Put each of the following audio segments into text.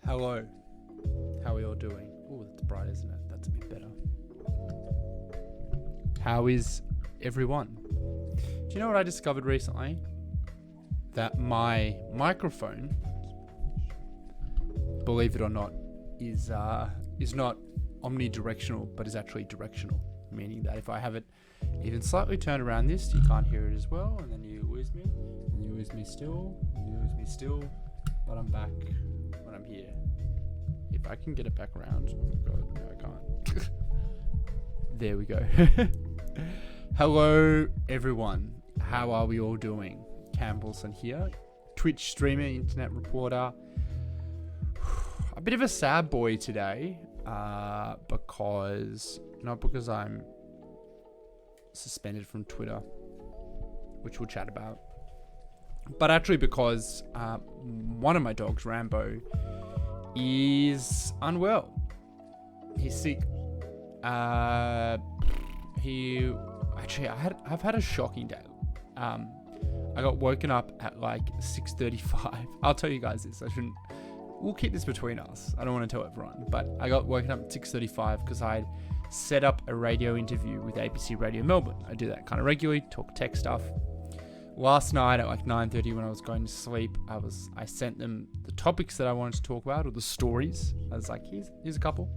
Hello. How are you all doing? Oh, that's bright, isn't it? That's a bit better. How is everyone? Do you know what I discovered recently? That my microphone, believe it or not, is not omnidirectional, but is actually directional. Meaning that if I have it even slightly turned around this, you can't hear it as well, and then you lose me, and you lose me still, and you lose me still, but I'm back when I'm here. If I can get it back around. Oh my god, no I can't. There we go. Hello everyone, how are we all doing? Camwilson here, Twitch streamer, internet reporter. A bit of a sad boy today, not because I'm suspended from Twitter, which we'll chat about, but actually because one of my dogs, Rambo, is unwell. He's sick. I've had a shocking day. I got woken up at like 6:35. I'll tell you guys this. We'll keep this between us. I don't want to tell everyone, but I got woken up at 6:35 because I'd set up a radio interview with ABC Radio Melbourne. I do that kind of regularly, talk tech stuff. Last night at like 9:30 when I was going to sleep, I sent them the topics that I wanted to talk about, or the stories. I was like, here's a couple.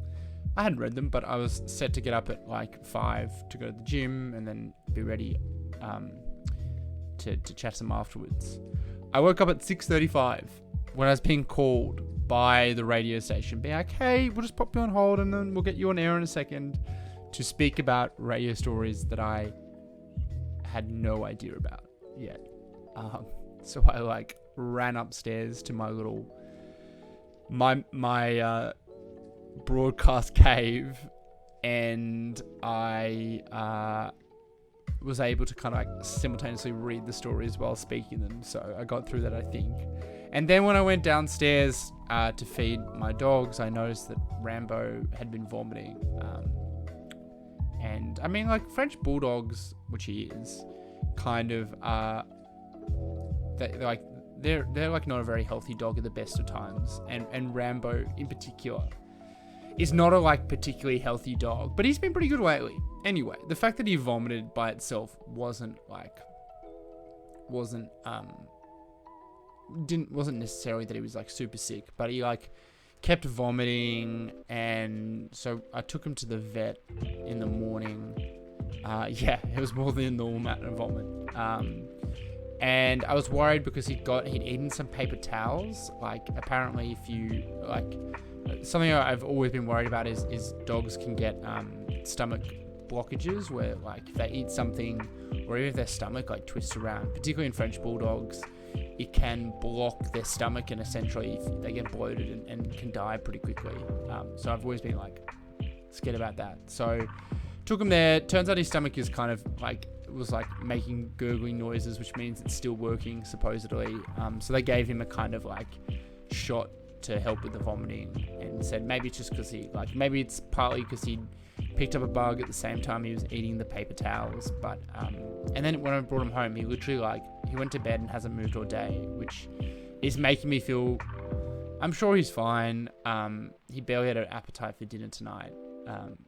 I hadn't read them, but I was set to get up at like 5 to go to the gym and then be ready to chat to them afterwards. I woke up at 6:35 when I was being called by the radio station, being like, hey, we'll just pop you on hold and then we'll get you on air in a second to speak about radio stories that I had no idea about yet. So I like ran upstairs to my broadcast cave, and I was able to kind of like simultaneously read the stories while speaking them. So I got through that, I think. And then when I went downstairs to feed my dogs, I noticed that Rambo had been vomiting. And I mean, like French bulldogs, which he is, kind of they're like not a very healthy dog at the best of times. And Rambo in particular is not a like particularly healthy dog, but he's been pretty good lately. Anyway, the fact that he vomited by itself wasn't necessarily that he was like super sick, but he like kept vomiting, and so I took him to the vet in the morning. It was more than a normal amount of vomit. And I was worried because he'd eaten some paper towels. Like apparently if you like, something I've always been worried about is dogs can get stomach blockages where like if they eat something, or even if their stomach like twists around, particularly in French bulldogs, it can block their stomach, and essentially they get bloated and can die pretty quickly. So I've always been like scared about that. So took him there. Turns out his stomach is kind of like, it was like making gurgling noises, which means it's still working supposedly. So they gave him a kind of like shot to help with the vomiting, and said maybe it's just because maybe it's partly because he picked up a bug at the same time he was eating the paper towels. But and then when I brought him home, he literally he went to bed and hasn't moved all day, which is making me feel, I'm sure he's fine. He barely had an appetite for dinner tonight.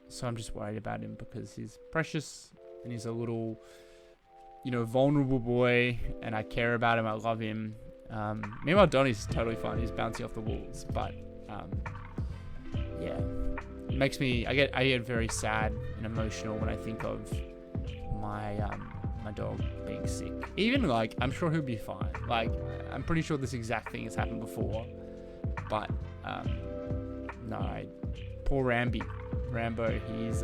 So I'm just worried about him because he's precious and he's a little, vulnerable boy, and I care about him. I love him. Meanwhile, Donnie's totally fine. He's bouncing off the walls, but it makes me. I get very sad and emotional when I think of my dog being sick. Even like, I'm sure he'll be fine. Like, I'm pretty sure this exact thing has happened before, but no, poor Rambo. He's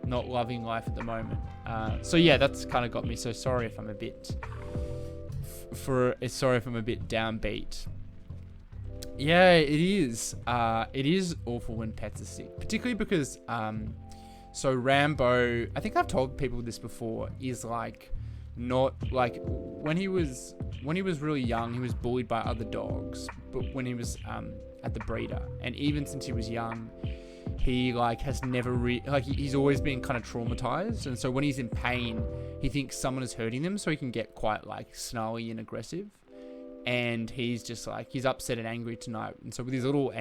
not loving life at the moment. So yeah, that's kind of got me. So sorry if I'm a bit downbeat. Yeah, it is. It is awful when pets are sick, particularly because so Rambo, I think I've told people this before, is like not like when he was really young, he was bullied by other dogs, but when he was at the breeder, and even since he was young, he like has never he's always been kind of traumatized, and so when he's in pain, he thinks someone is hurting them, so he can get quite like snarly and aggressive. and he's just like, he's upset and angry tonight. And so with his little,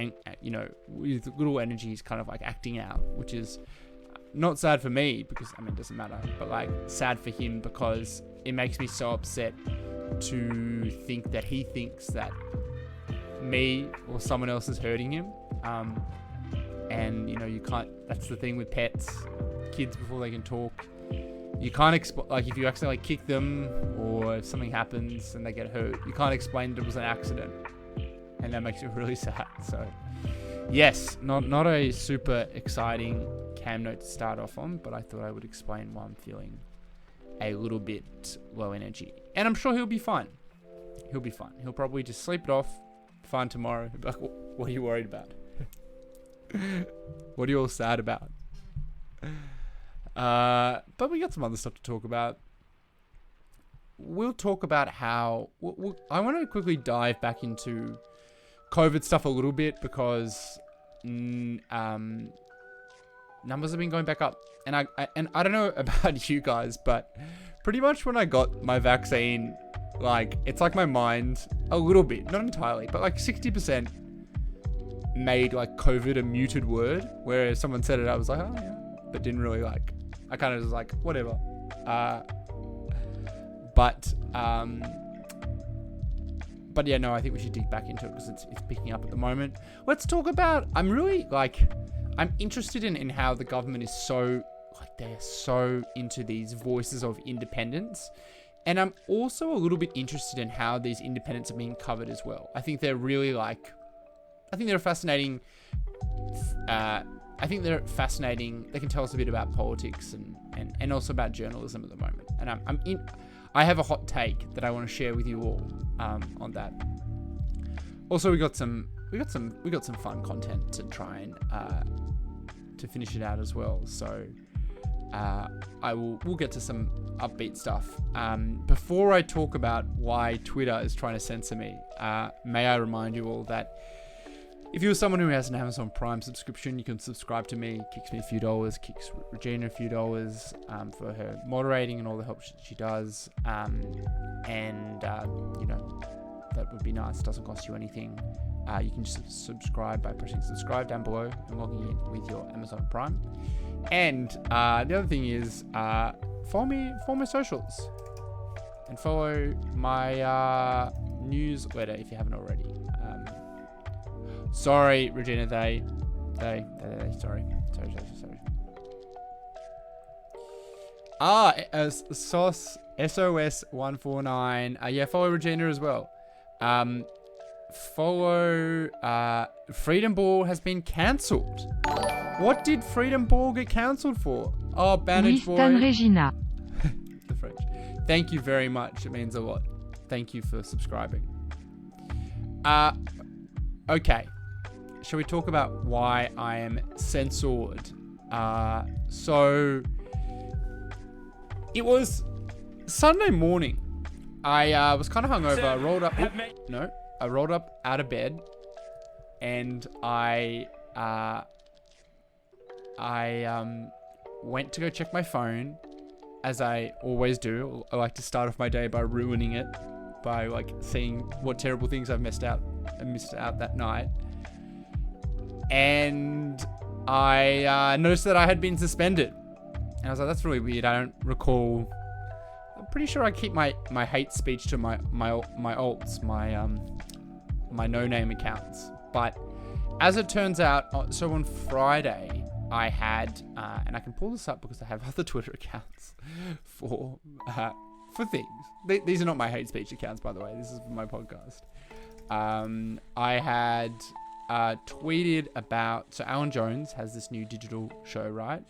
with little energy, he's kind of like acting out, which is not sad for me because, I mean, it doesn't matter, but like sad for him because it makes me so upset to think that he thinks that me or someone else is hurting him. And you can't, that's the thing with pets, kids, before they can talk. You can't like if you accidentally kick them or if something happens and they get hurt, you can't explain that it was an accident, and that makes me really sad. So yes, not a super exciting cam note to start off on, but I thought I would explain why I'm feeling a little bit low energy, and I'm sure he'll be fine. He'll be fine. He'll probably just sleep it off, fine tomorrow. Like, what are you worried about? What are you all sad about? But we got some other stuff to talk about. We'll talk about how... I want to quickly dive back into COVID stuff a little bit because numbers have been going back up. And I don't know about you guys, but pretty much when I got my vaccine, like, it's like my mind, a little bit, not entirely, but like 60% made like COVID a muted word, where someone said it, I was like, oh yeah, but didn't really like... I kind of was like, whatever. But yeah, no, I think we should dig back into it because it's picking up at the moment. Let's talk about, I'm interested in how the government is so, like, they're so into these voices of independence. And I'm also a little bit interested in how these independents are being covered as well. I think they're really like, I think they're fascinating. I think they're fascinating. They can tell us a bit about politics and also about journalism at the moment. And I have a hot take that I want to share with you all on that. Also, we got some fun content to try and to finish it out as well. So we'll get to some upbeat stuff. Before I talk about why Twitter is trying to censor me, may I remind you all that if you're someone who has an Amazon Prime subscription, you can subscribe to me. Kicks me a few dollars, kicks Regina a few dollars for her moderating and all the help she does. That would be nice. It doesn't cost you anything. You can just subscribe by pressing subscribe down below and logging in with your Amazon Prime. And the other thing is follow my socials and follow my newsletter if you haven't already. Sorry, Regina, they, sorry. SOS 149. Yeah, follow Regina as well. Follow, Freedom Ball has been cancelled. What did Freedom Ball get cancelled for? Oh, Bandage Boy. Regina. The French. Thank you very much. It means a lot. Thank you for subscribing. Okay. Shall we talk about why I am censored? So it was Sunday morning. I was kind of hungover. I rolled up out of bed, and I went to go check my phone, as I always do. I like to start off my day by ruining it, by like seeing what terrible things I've missed out that night. And I noticed that I had been suspended. And I was like, that's really weird. I don't recall. I'm pretty sure I keep my hate speech to my alts, my no-name accounts. But as it turns out, so on Friday, I had, and I can pull this up because I have other Twitter accounts for things. These are not my hate speech accounts, by the way. This is for my podcast. I had tweeted about, so Alan Jones has this new digital show, right?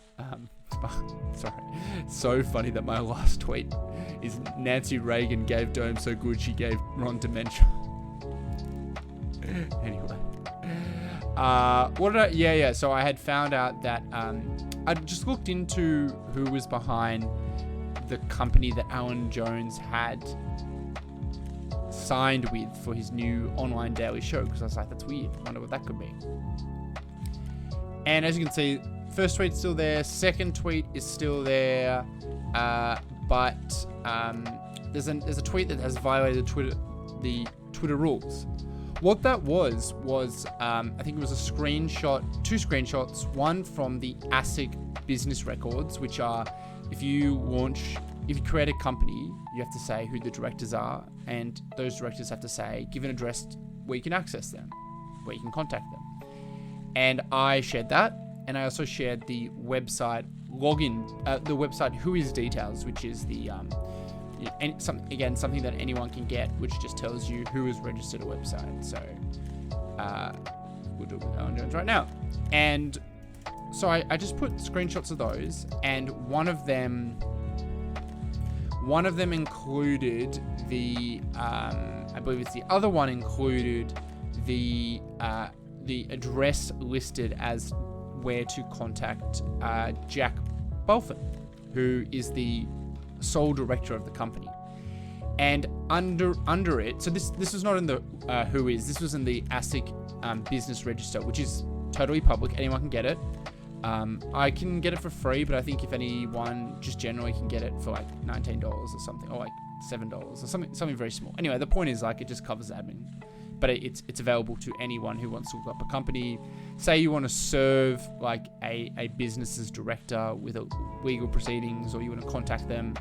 Sorry, so funny that my last tweet is Nancy Reagan gave Dome so good she gave Ron dementia. Anyway, so I had found out that I just looked into who was behind the company that Alan Jones had signed with for his new online daily show, because I was like, that's weird. I wonder what that could be. And as you can see, first tweet's still there, second tweet is still there, but there's a tweet that has violated the Twitter rules. What that was I think it was a screenshot, 2 screenshots, one from the ASIC business records, which are, if you create a company, you have to say who the directors are, and those directors have to say, give an address where you can access them, where you can contact them. And I shared that, and I also shared the website login, the website Whois Details, which is the something that anyone can get, which just tells you who has registered a website. So we'll do what I'm doing right now. And so I just put screenshots of those, and one of them included the I believe it's the other one included the address listed as where to contact Jack Balfin, who is the sole director of the company. And under it, so this was not in the Whois, this was in the ASIC business register, which is totally public, anyone can get it. I can get it for free, but I think if anyone just generally can get it for like $19 or something, or like $7 or something very small. Anyway, the point is, like, it just covers admin, but it's available to anyone who wants to look up a company. Say you want to serve like a business's director with a legal proceedings, or you want to contact them.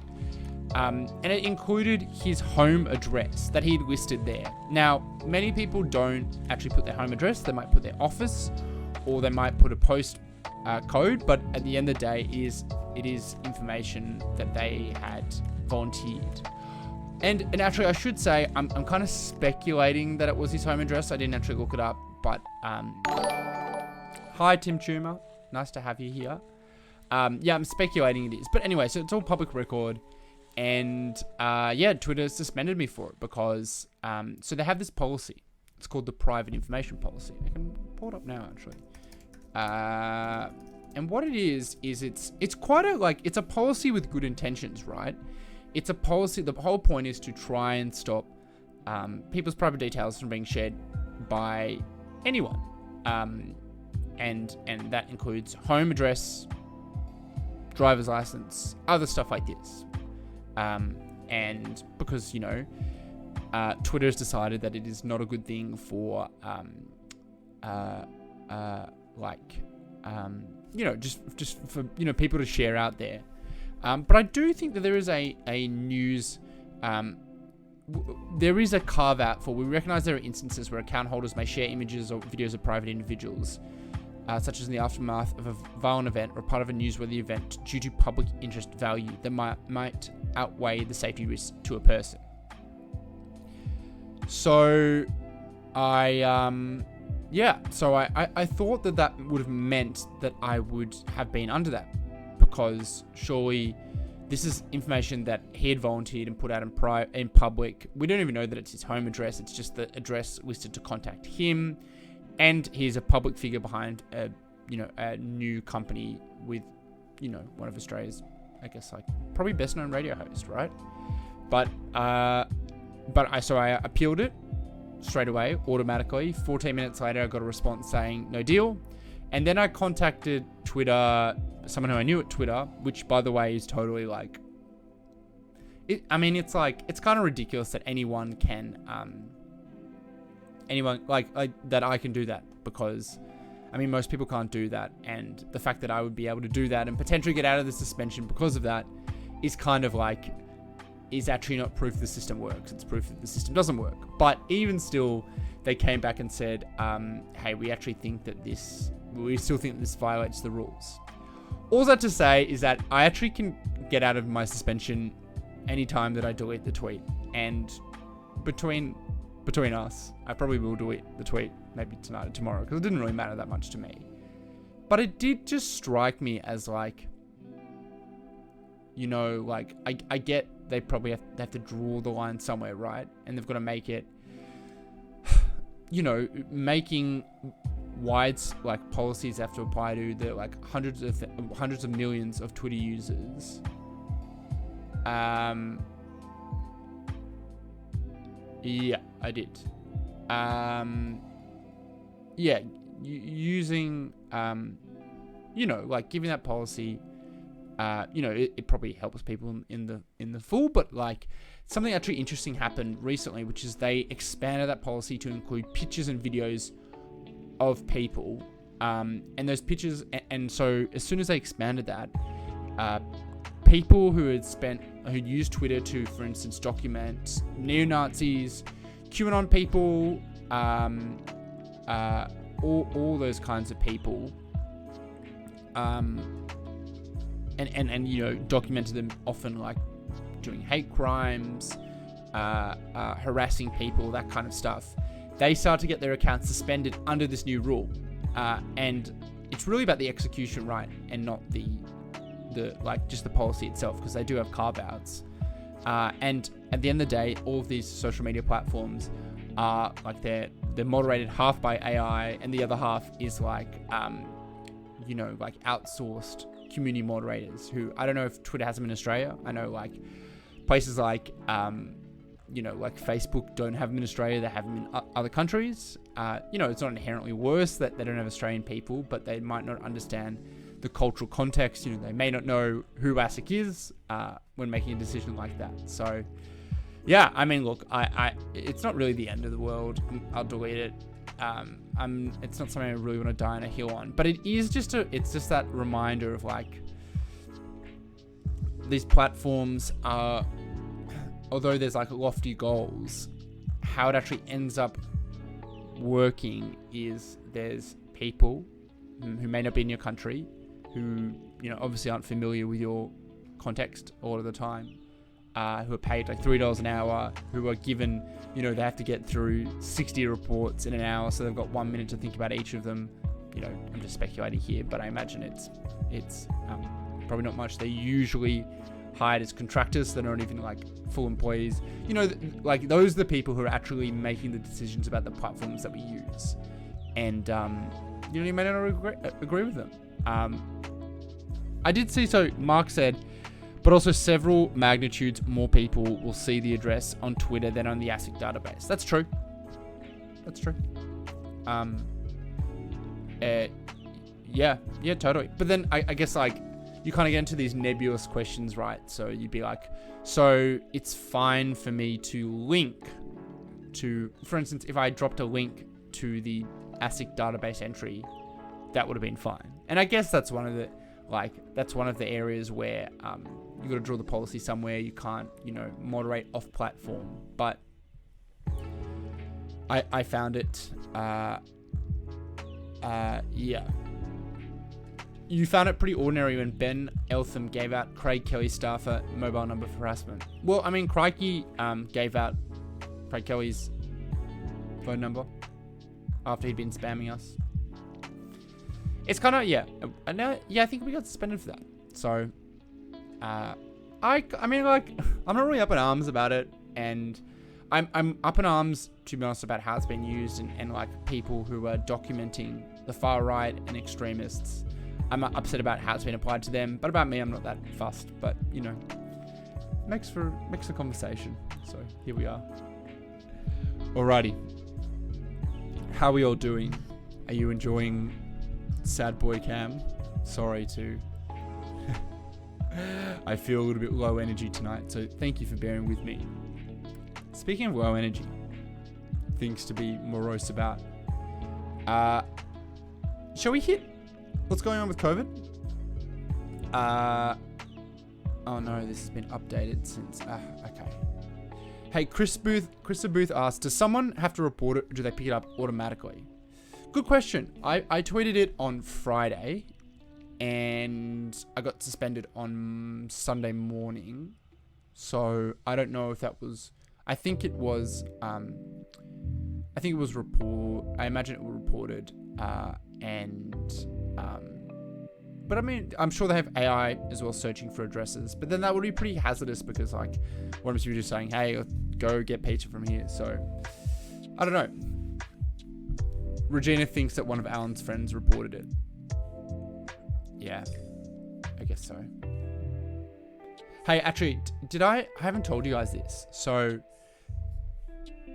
And it included his home address that he'd listed there. Now, many people don't actually put their home address. They might put their office, or they might put a post code, but at the end of the day, it is information that they had volunteered. And actually, I should say, I'm kind of speculating that it was his home address. I didn't actually look it up, but hi, Tim Tumer. Nice to have you here. Yeah, I'm speculating it is. But anyway, so it's all public record. And yeah, Twitter suspended me for it because, so they have this policy. It's called the private information policy. I can pull it up now, actually. And what it is it's quite a, like, it's a policy with good intentions, right? It's a policy, the whole point is to try and stop people's private details from being shared by anyone. And that includes home address, driver's license, other stuff like this. And because, you know, Twitter has decided that it is not a good thing for, you know, just for, you know, people to share out there. But I do think that there is a news, there is a carve out for, we recognize there are instances where account holders may share images or videos of private individuals, such as in the aftermath of a violent event or part of a newsworthy event due to public interest value that might outweigh the safety risk to a person. So I thought that would have meant that I would have been under that, because surely this is information that he had volunteered and put out in public. We don't even know that it's his home address. It's just the address listed to contact him. And he's a public figure behind a new company with, you know, one of Australia's, I guess, like, probably best known radio host, right? But I appealed it straight away, automatically. 14 minutes later, I got a response saying no deal. And then I contacted Twitter, someone who I knew at Twitter, which, by the way, is totally like, it's kind of ridiculous that anyone can, that I can do that, because, I mean, most people can't do that. And the fact that I would be able to do that and potentially get out of the suspension because of that is kind of like, is actually not proof the system works. It's proof that the system doesn't work. But even still, they came back and said, hey, we still think that this violates the rules. All that to say is that I actually can get out of my suspension anytime that I delete the tweet. And between us, I probably will delete the tweet maybe tonight or tomorrow, because it didn't really matter that much to me. But it did just strike me as, like, you know, like, I get they probably have to draw the line somewhere, right? And they've got to make it, you know, making like policies have to apply to the, like, hundreds of millions of Twitter users. Yeah, I did. Using, you know, like, giving that policy it probably helps people in the full, but like something actually interesting happened recently, which is they expanded that policy to include pictures and videos of people, and those pictures, and so as soon as they expanded that, people who'd used Twitter to, for instance, document neo-Nazis, QAnon people, all those kinds of people, and documented them often like doing hate crimes, harassing people, that kind of stuff. They start to get their accounts suspended under this new rule, and it's really about the execution, right, and not the just the policy itself, because they do have carve-outs. And at the end of the day, all of these social media platforms are like they're moderated half by AI, and the other half is like like outsourced community moderators who, I don't know if Twitter has them in Australia. I know like places like like Facebook don't have them in Australia, they have them in other countries. It's not inherently worse that they don't have Australian people, but they might not understand the cultural context. They may not know who ASIC is when making a decision like that. So yeah, I mean, look, it's not really the end of the world. I'll delete it. It's not something I really want to die on a hill on, but it is it's just that reminder of like these platforms are, although there's like lofty goals, how it actually ends up working is there's people who may not be in your country, who obviously aren't familiar with your context all of the time, who are paid like $3 an hour, who are given, they have to get through 60 reports in an hour, so they've got 1 minute to think about each of them. I'm just speculating here, but I imagine it's probably not much. They're usually hired as contractors, they're not even like full employees. Like those are the people who are actually making the decisions about the platforms that we use. And you may not agree with them. I did see, so Mark said, but also several magnitudes more people will see the address on Twitter than on the ASIC database. That's true. Yeah, totally. But then I guess like you kind of get into these nebulous questions, right? So you'd be like, so it's fine for me to link to, for instance, if I dropped a link to the ASIC database entry, that would have been fine. And I guess that's one of the areas where you got to draw the policy somewhere. You can't, moderate off platform. But I found it, yeah. You found it pretty ordinary when Ben Eltham gave out Craig Kelly's staffer mobile number for harassment. Well, I mean, Crikey gave out Craig Kelly's phone number after he'd been spamming us. It's kind of, yeah. I think we got suspended for that. So, I mean, like, I'm not really up in arms about it, and I'm up in arms, to be honest, about how it's been used and like people who are documenting the far right and extremists. I'm upset about how it's been applied to them, but about me, I'm not that fussed. But makes a conversation. So here we are. Alrighty, how are we all doing? Are you enjoying Sad Boy Cam? Sorry to. I feel a little bit low energy tonight, so thank you for bearing with me. Speaking of low energy, things to be morose about. Shall we hit what's going on with COVID? Oh no, this has been updated since. Okay. Hey, Chris Booth asked, does someone have to report it, or do they pick it up automatically? Good question. I tweeted it on Friday, and I got suspended on Sunday morning. So I don't know if that was. I think it was. I imagine it was reported. But I mean, I'm sure they have AI as well searching for addresses. But then that would be pretty hazardous because, like, what if you're just saying, "Hey, go get pizza from here"? So I don't know. Regina thinks that one of Alan's friends reported it. Yeah, I guess so. Hey, actually, I haven't told you guys this. So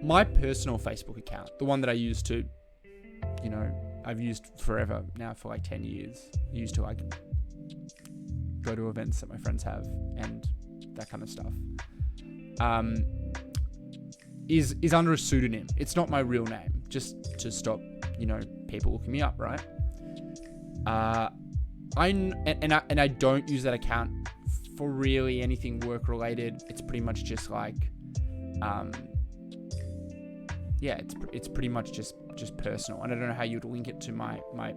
my personal Facebook account, the one that I used to, I've used forever now for like 10 years. Used to like go to events that my friends have and that kind of stuff, is under a pseudonym. It's not my real name, just to stop, people looking me up, right? I don't use that account for really anything work related. It's pretty much just like, it's pretty much just personal. And I don't know how you'd link it to my I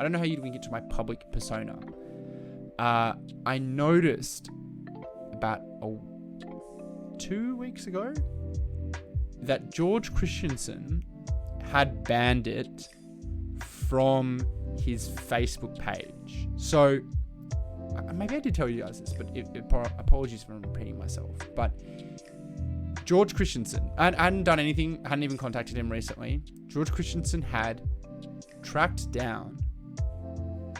don't know how you'd link it to my public persona. I noticed about 2 weeks ago that George Christensen had banned it from his Facebook page. So maybe I did tell you guys this, but apologies for repeating myself. But George Christensen, I hadn't done anything, hadn't even contacted him recently. George Christensen had tracked down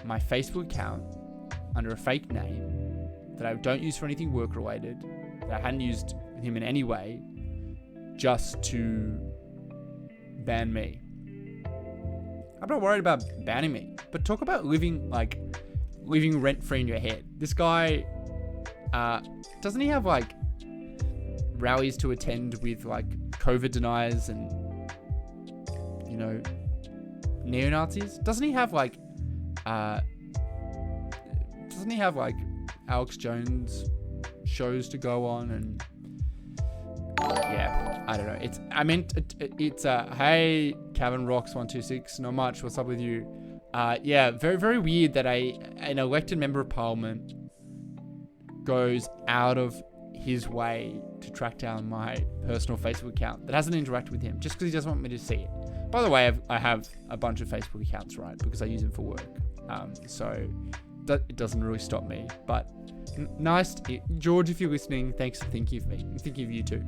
my Facebook account under a fake name that I don't use for anything work related, that I hadn't used with him in any way, just to ban me. I'm not worried about banning me, but talk about living rent-free in your head. This guy, doesn't he have like rallies to attend with like COVID deniers and, neo-Nazis? Doesn't he have like Alex Jones shows to go on? And yeah, I don't know. It's hey, Kevin Rocks 126, not much. What's up with you? Yeah, very, very weird that an elected member of parliament goes out of his way to track down my personal Facebook account that hasn't interacted with him just because he doesn't want me to see it. By the way, I have a bunch of Facebook accounts, right? Because I use them for work. So it doesn't really stop me. But nice, George, if you're listening, thanks for thinking of me. I'm thinking of you too.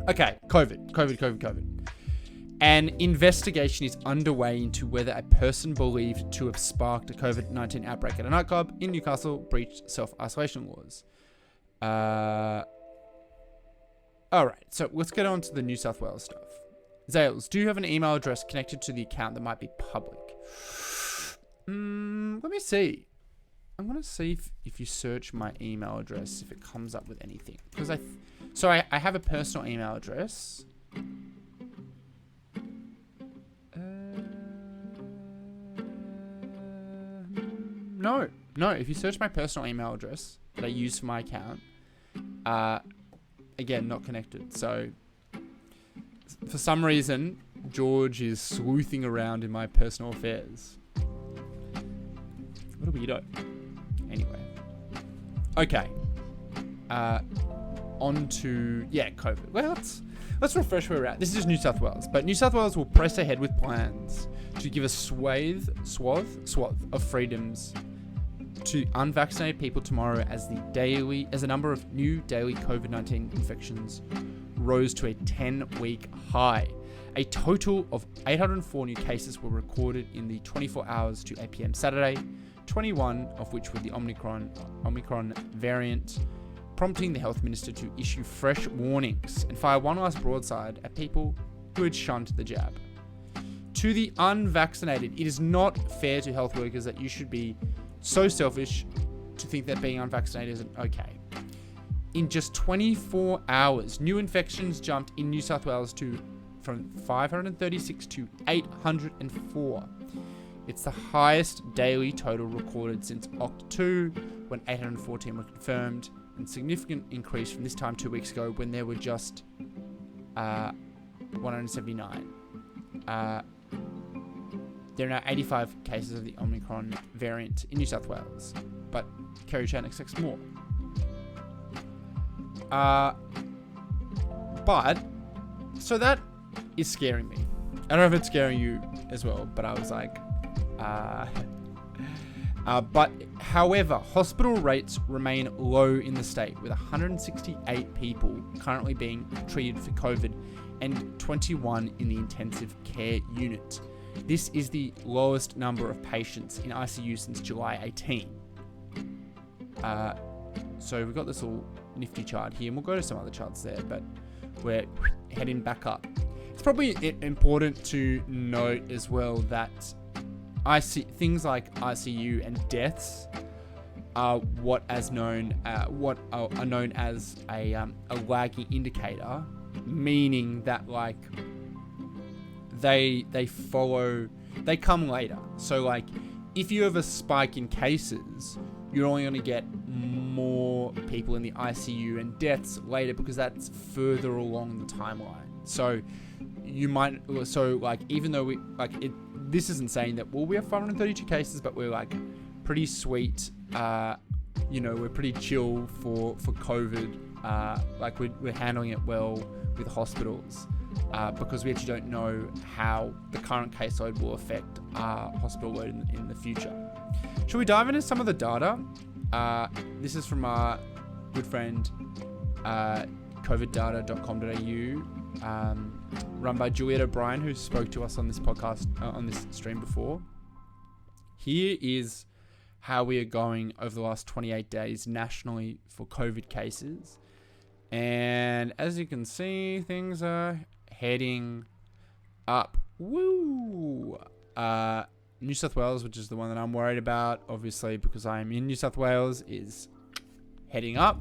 Okay, COVID. An investigation is underway into whether a person believed to have sparked a COVID-19 outbreak at a nightclub in Newcastle breached self-isolation laws. Alright, so let's get on to the New South Wales stuff. Zales, do you have an email address connected to the account that might be public? Let me see. I'm going to see if you search my email address, if it comes up with anything. Because I have a personal email address. No. If you search my personal email address that I use for my account, again, not connected. So for some reason, George is sleuthing around in my personal affairs. What a weirdo. Anyway. Okay. On to, COVID. Well, let's refresh where we're at. This is New South Wales, but New South Wales will press ahead with plans to give a swath of freedoms to unvaccinated people tomorrow as the number of new daily COVID-19 infections rose to a 10-week high. A total of 804 new cases were recorded in the 24 hours to 8 p.m. Saturday, 21 of which were the Omicron variant, prompting the health minister to issue fresh warnings and fire one last broadside at people who had shunned the jab. To the unvaccinated, it is not fair to health workers that you should be so selfish to think that being unvaccinated isn't okay. In just 24 hours, new infections jumped in New South Wales from 536 to 804. It's the highest daily total recorded since Oct 2, when 814 were confirmed, and significant increase from this time 2 weeks ago when there were just 179. There are now 85 cases of the Omicron variant in New South Wales, but Kerry Chan expects more. So that is scaring me. I don't know if it's scaring you as well, but I was like, but however, hospital rates remain low in the state, with 168 people currently being treated for COVID and 21 in the intensive care unit. This is the lowest number of patients in ICU since July 18. So we've got this all nifty chart here, and we'll go to some other charts there, but we're heading back up. It's probably important to note as well that things like ICU and deaths are what are known as a lagging indicator, meaning that like they come later. So like if you have a spike in cases, you're only going to get more people in the ICU and deaths later because that's further along the timeline. So you might, so like even though we like it, this isn't saying that we have 532 cases, but we're like pretty sweet. We're pretty chill for COVID. Like we're handling it well with hospitals because we actually don't know how the current caseload will affect our hospital load in the future. Should we dive into some of the data? This is from our good friend coviddata.com.au, run by Juliet O'Brien, who spoke to us on this podcast, on this stream before. Here is how we are going over the last 28 days nationally for COVID cases. And as you can see, things are heading up. Woo! New South Wales, which is the one that I'm worried about, obviously, because I'm in New South Wales, is heading up.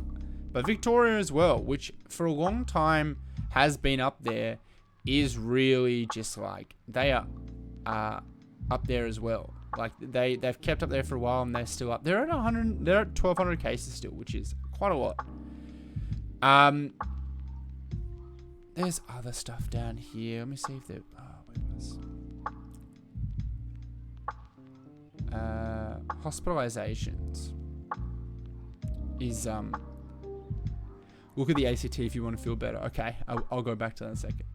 But Victoria as well, which for a long time has been up there, is really just like, they are up there as well. Like they've kept up there for a while and they're still up. They're at 1,200 cases still, which is quite a lot. There's other stuff down here. Let me see if they're... where was... hospitalizations is... Look at the ACT if you want to feel better. Okay, I'll go back to that in a second.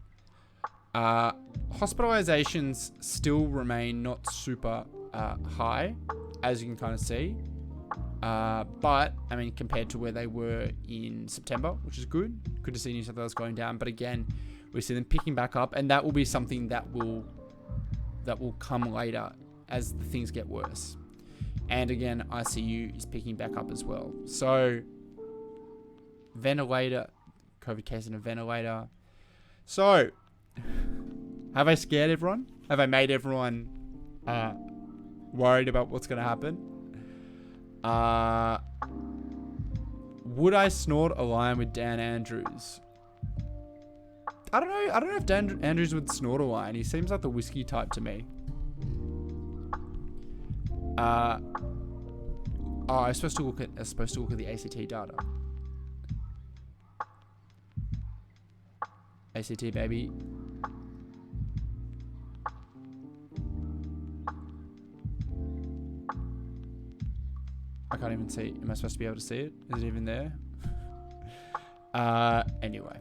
Hospitalizations still remain not super high, as you can kind of see. But, I mean, compared to where they were in September, which is good. Good to see New South Wales going down. But again, we see them picking back up, and that will be something that will come later as the things get worse. And again, ICU is picking back up as well. So, ventilator, COVID case in a ventilator. So, have I scared everyone? Have I made everyone worried about what's going to happen? Would I snort a line with Dan Andrews? I don't know if Dan Andrews would snort a line. He seems like the whiskey type to me. I'm supposed to look at the ACT data. ACT, baby. I can't even see. Am I supposed to be able to see it? Is it even there? Anyway.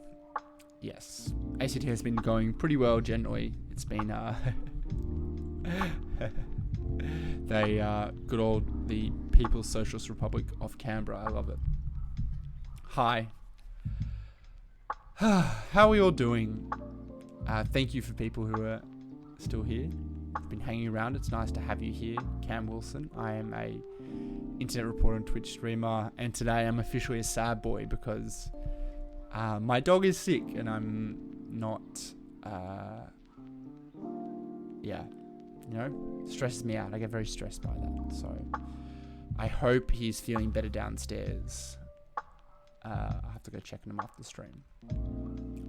Yes. ACT has been going pretty well generally. It's been, good old the People's Socialist Republic of Canberra. I love it. Hi. How are we all doing? Thank you for people who are still here. Been hanging around. It's nice to have you here, Cam Wilson. I am a internet reporter and Twitch streamer, and today I'm officially a sad boy because my dog is sick and I'm not stresses me out. I get very stressed by that, so I hope he's feeling better downstairs. I'll have to go check on him after the stream.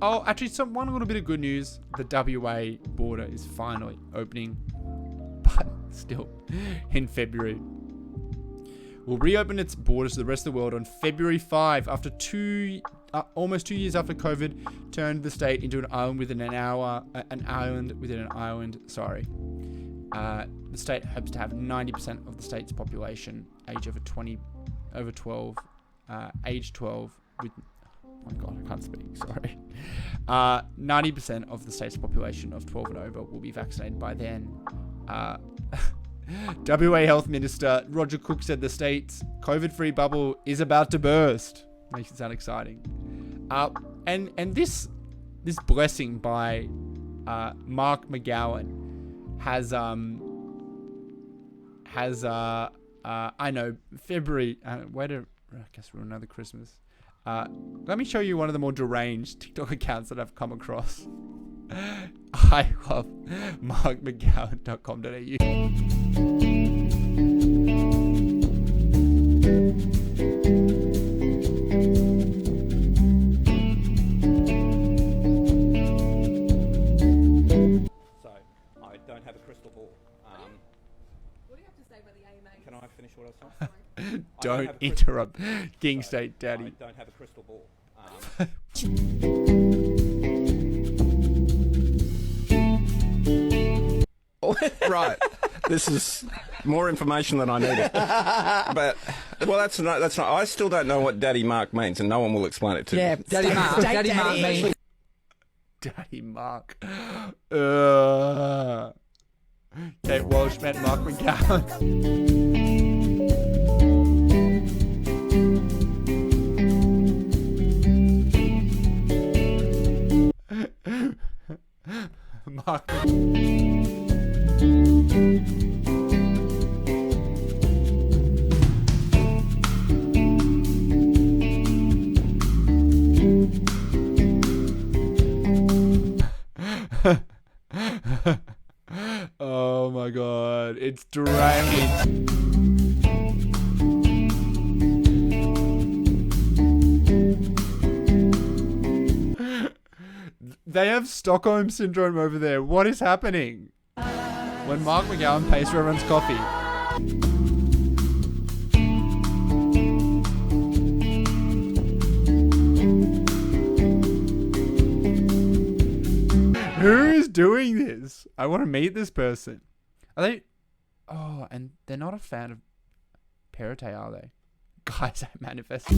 Oh, actually, one little bit of good news. The WA border is finally opening, but still in February. Will reopen its borders to the rest of the world on February 5 after almost 2 years after COVID turned the state into an island within an island. Sorry. The state hopes to have 90% of the state's population age over 12 with... Oh my god, I can't speak, sorry. 90% of the state's population of 12 and over will be vaccinated by then. WA Health Minister Roger Cook said the state's COVID-free bubble is about to burst. Makes it sound exciting. And this blessing by Mark McGowan has I know February. I guess we're another Christmas. Let me show you one of the more deranged TikTok accounts that I've come across. I love markmcgowan.com.au. I don't have a crystal ball. What do you have to say about the AMA? Can I finish what I was saying? Don't interrupt King State I Daddy. don't have a crystal ball. Right. This is more information than I needed. But, well, that's not. I still don't know what Daddy Mark means, and no one will explain it to me. Yeah, Daddy Mark. Daddy Mark means. Daddy Mark. Kate Walsh met Mark McGowan. Mark. Oh my god, it's dragging. They have Stockholm Syndrome over there. What is happening? When Mark McGowan pays for everyone's coffee. Who is doing this? I want to meet this person. Are they... Oh, and they're not a fan of Perrottet, are they? Guys, I manifested.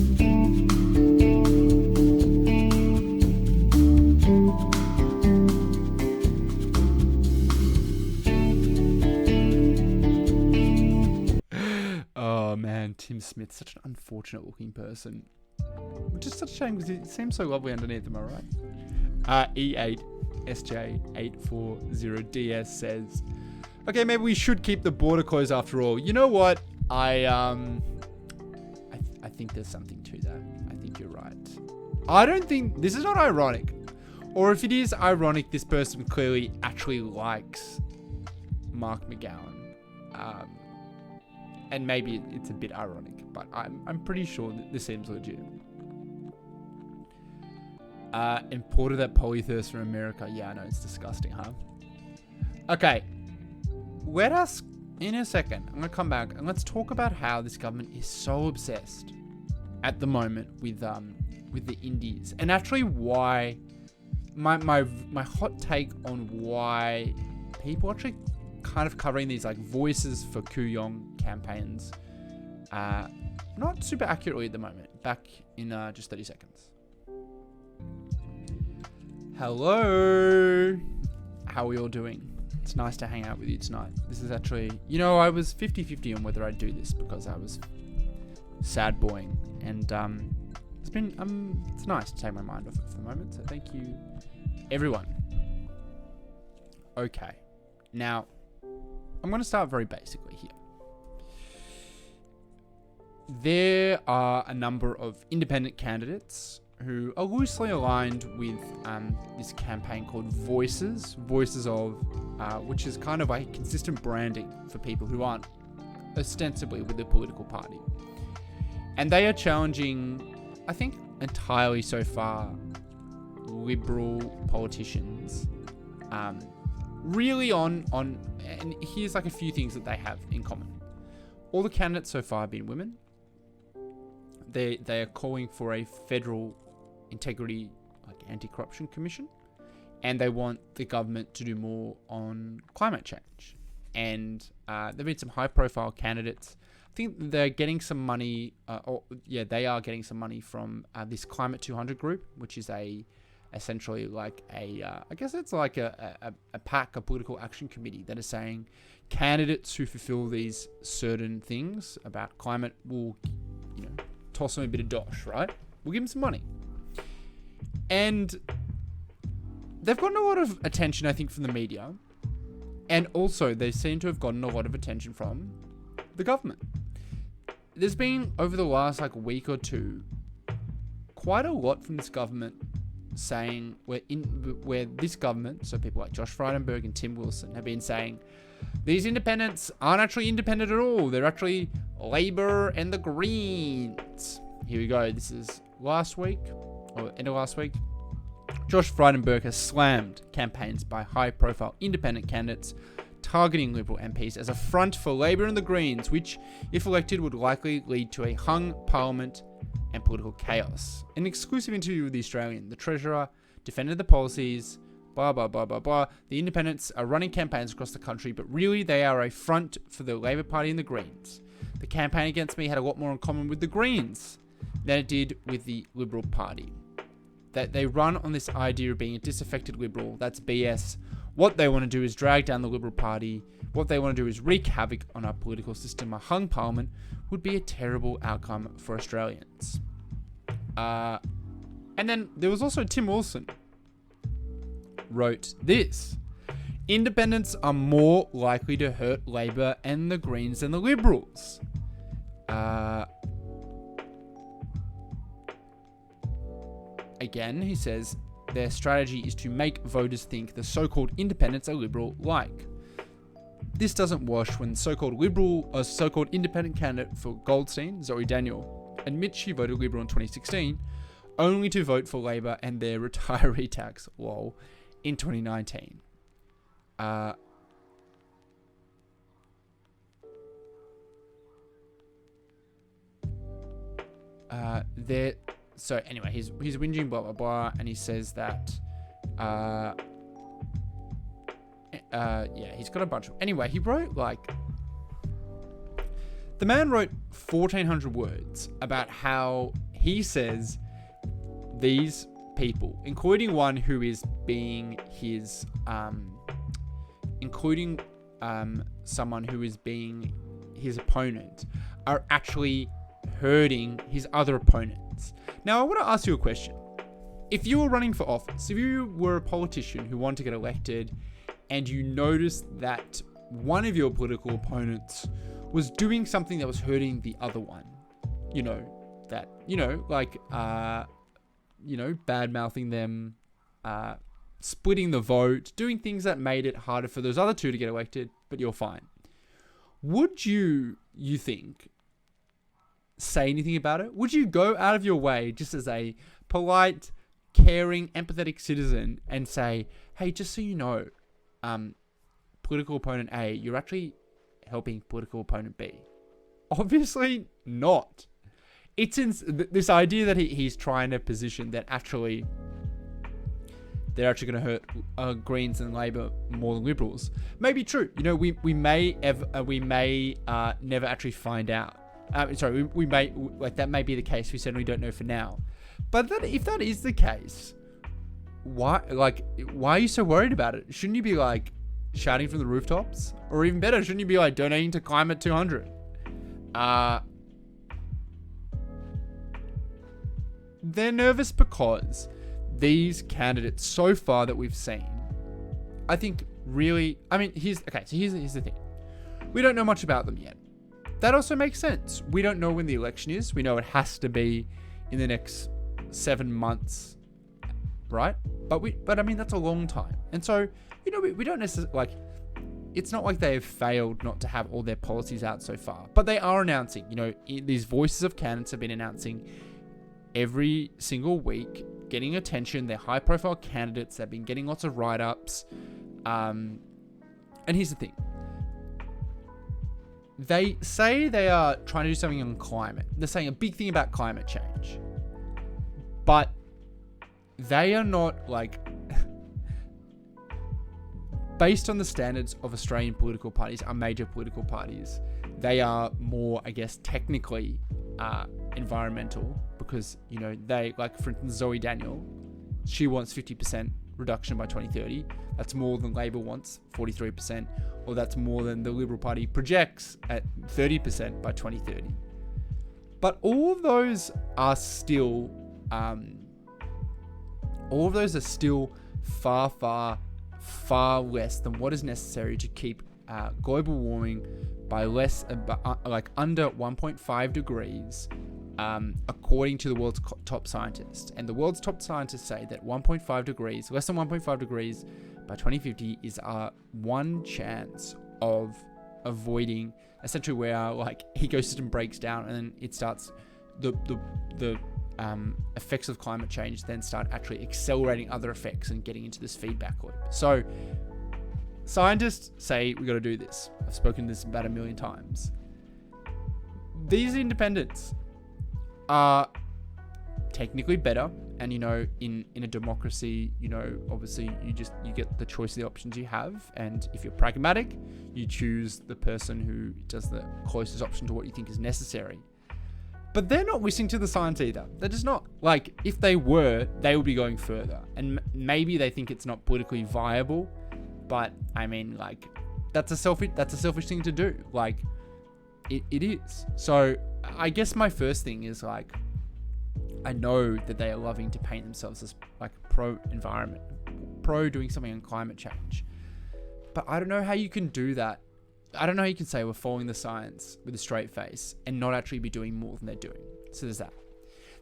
Oh man, Tim Smith's such an unfortunate looking person. Which is such a shame because he seems so lovely underneath, am I right? E8SJ840DS says, okay, maybe we should keep the border closed after all. You know what? I think there's something to that. I think you're right. I don't think this is not ironic. Or if it is ironic, this person clearly actually likes Mark McGowan. And maybe it's a bit ironic, but I'm pretty sure that this seems legit. Imported that polythirst from America. Yeah, I know, it's disgusting, huh? Okay. Let us, in a second, I'm going to come back and let's talk about how this government is so obsessed at the moment with the Indies. And actually why, my hot take on why people actually kind of covering these like voices for Kooyong campaigns not super accurately at the moment. Back in just 30 seconds. Hello, how are we all doing? It's nice to hang out with you tonight. This is actually, you know, I was 50-50 on whether I'd do this because I was sad boying, and it's been it's nice to take my mind off it for the moment, so thank you everyone. Okay, now I'm going to start very basically here. There are a number of independent candidates who are loosely aligned with this campaign called Voices of, which is kind of a consistent branding for people who aren't ostensibly with the political party. And they are challenging, I think entirely so far, liberal politicians, really on, and here's like a few things that they have in common. All the candidates so far have been women. They are calling for a federal integrity, like anti-corruption commission, and they want the government to do more on climate change. And there've been some high-profile candidates. I think they're getting some money. They are getting some money from this Climate 200 group, which is essentially like I guess it's like a PAC, a political action committee, that is saying candidates who fulfill these certain things about climate will, toss them a bit of dosh, right? We'll give them some money. And they've gotten a lot of attention, I think, from the media. And also, they seem to have gotten a lot of attention from the government. There's been, over the last week or two, quite a lot from this government saying where this government, so people like Josh Frydenberg and Tim Wilson, have been saying these independents aren't actually independent at all. They're actually Labour and the Greens. Here we go. This is last week, or end of last week. Josh Frydenberg has slammed campaigns by high-profile independent candidates targeting Liberal MPs as a front for Labour and the Greens, which, if elected, would likely lead to a hung parliament and political chaos. In an exclusive interview with The Australian, the Treasurer defended the policies, blah, blah, blah, blah, blah. The independents are running campaigns across the country, but really they are a front for the Labour Party and the Greens. The campaign against me had a lot more in common with the Greens than it did with the Liberal Party. That they run on this idea of being a disaffected Liberal, that's BS. What they want to do is drag down the Liberal Party. What they want to do is wreak havoc on our political system. A hung parliament would be a terrible outcome for Australians. And then there was also Tim Wilson wrote this. Independents are more likely to hurt Labour and the Greens than the Liberals. Again, he says, their strategy is to make voters think the so-called independents are Liberal-like. This doesn't wash when so-called independent candidate for Goldstein, Zoe Daniel, admits she voted Liberal in 2016, only to vote for Labour and their retiree tax, lol, in 2019. So anyway, he's whinging, blah, blah, blah, and he says that, he's got a bunch of, anyway, he wrote, the man wrote 1,400 words about how he says these people, including one who is being his, someone who is being his opponent, are actually hurting his other opponents. Now, I want to ask you a question. If you were running for office, if you were a politician who wanted to get elected, and you noticed that one of your political opponents was doing something that was hurting the other one, bad-mouthing them, splitting the vote, doing things that made it harder for those other two to get elected, but you're fine. Would you think, say anything about it? Would you go out of your way just as a polite, caring, empathetic citizen and say, hey, just so you know, political opponent A, you're actually helping political opponent B? Obviously not. It's in this idea that he's trying to position that actually they're actually going to hurt Greens and Labour more than Liberals. Maybe true. We may never actually find out. We may, that may be the case. We certainly don't know for now. But if that is the case, why are you so worried about it? Shouldn't you be shouting from the rooftops? Or even better, shouldn't you be donating to Climate 200? They're nervous because these candidates so far that we've seen, I think really, here's the thing. We don't know much about them yet. That also makes sense. We don't know when the election is. We know it has to be in the next 7 months, right? But that's a long time. And so, we don't necessarily, it's not like they have failed not to have all their policies out so far. But they are announcing, these voices of candidates have been announcing every single week, getting attention. They're high-profile candidates. They've been getting lots of write-ups. And here's the thing. They say they are trying to do something on climate. They're saying a big thing about climate change. But they are not based on the standards of Australian political parties, our major political parties, they are more, I guess, technically environmental because, they, for instance, Zoe Daniel, she wants 50% reduction by 2030. That's more than Labour wants, 43%, or that's more than the Liberal Party projects at 30% by 2030. But all of those are still, far, far, far less than what is necessary to keep global warming by under 1.5 degrees according to the world's top scientists. And the world's top scientists say that 1.5 degrees, less than 1.5 degrees by 2050 is our one chance of avoiding essentially where our like ecosystem breaks down, and then it starts the effects of climate change then start actually accelerating other effects and getting into this feedback loop. So scientists say we got to do this. I've spoken this about 1 million times. These independents are technically better, and you know, in a democracy, you know, obviously you get the choice of the options you have, and if you're pragmatic, you choose the person who does the closest option to what you think is necessary. But they're not listening to the science either. They're just not. Like, if they were, they would be going further, and maybe they think it's not politically viable, but I mean, like, that's a selfish thing to do. Like, it is. So I guess my first thing is, like, I know that they are loving to paint themselves as like pro-environment, pro doing something on climate change, but I don't know how you can do that. I don't know how you can say we're following the science with a straight face and not actually be doing more than they're doing. So there's that.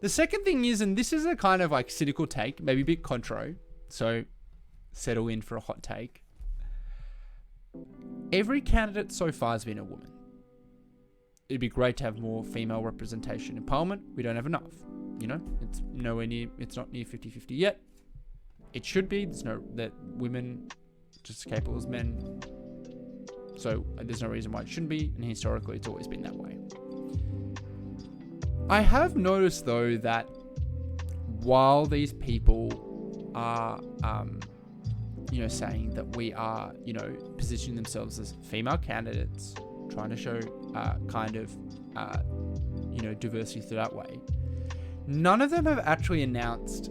The second thing is, and this is a kind of like cynical take, maybe a bit contro, so settle in for a hot take. Every candidate so far has been a woman. It'd be great to have more female representation in Parliament. We don't have enough. You know, it's nowhere near, it's not near 50-50 yet. It should be. There's no, that women just as capable as men. So there's no reason why it shouldn't be. And historically, it's always been that way. I have noticed though that while these people are, you know, saying that we are, you know, positioning themselves as female candidates, trying to show kind of, you know, diversity through that way, none of them have actually announced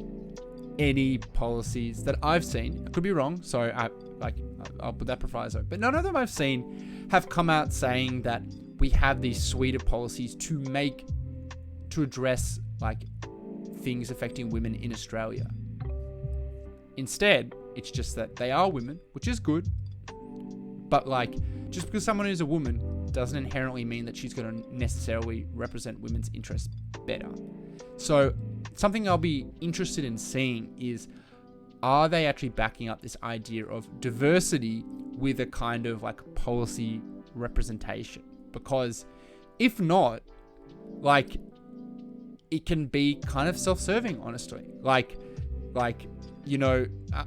any policies that I've seen. I could be wrong, so I'll put that proviso. But none of them I've seen have come out saying that we have these suite of policies to address like things affecting women in Australia. Instead, it's just that they are women, which is good. But like, just because someone is a woman doesn't inherently mean that she's going to necessarily represent women's interests better. So something I'll be interested in seeing is, are they actually backing up this idea of diversity with a kind of like policy representation? Because if not, like, it can be kind of self-serving, honestly. Like, you know,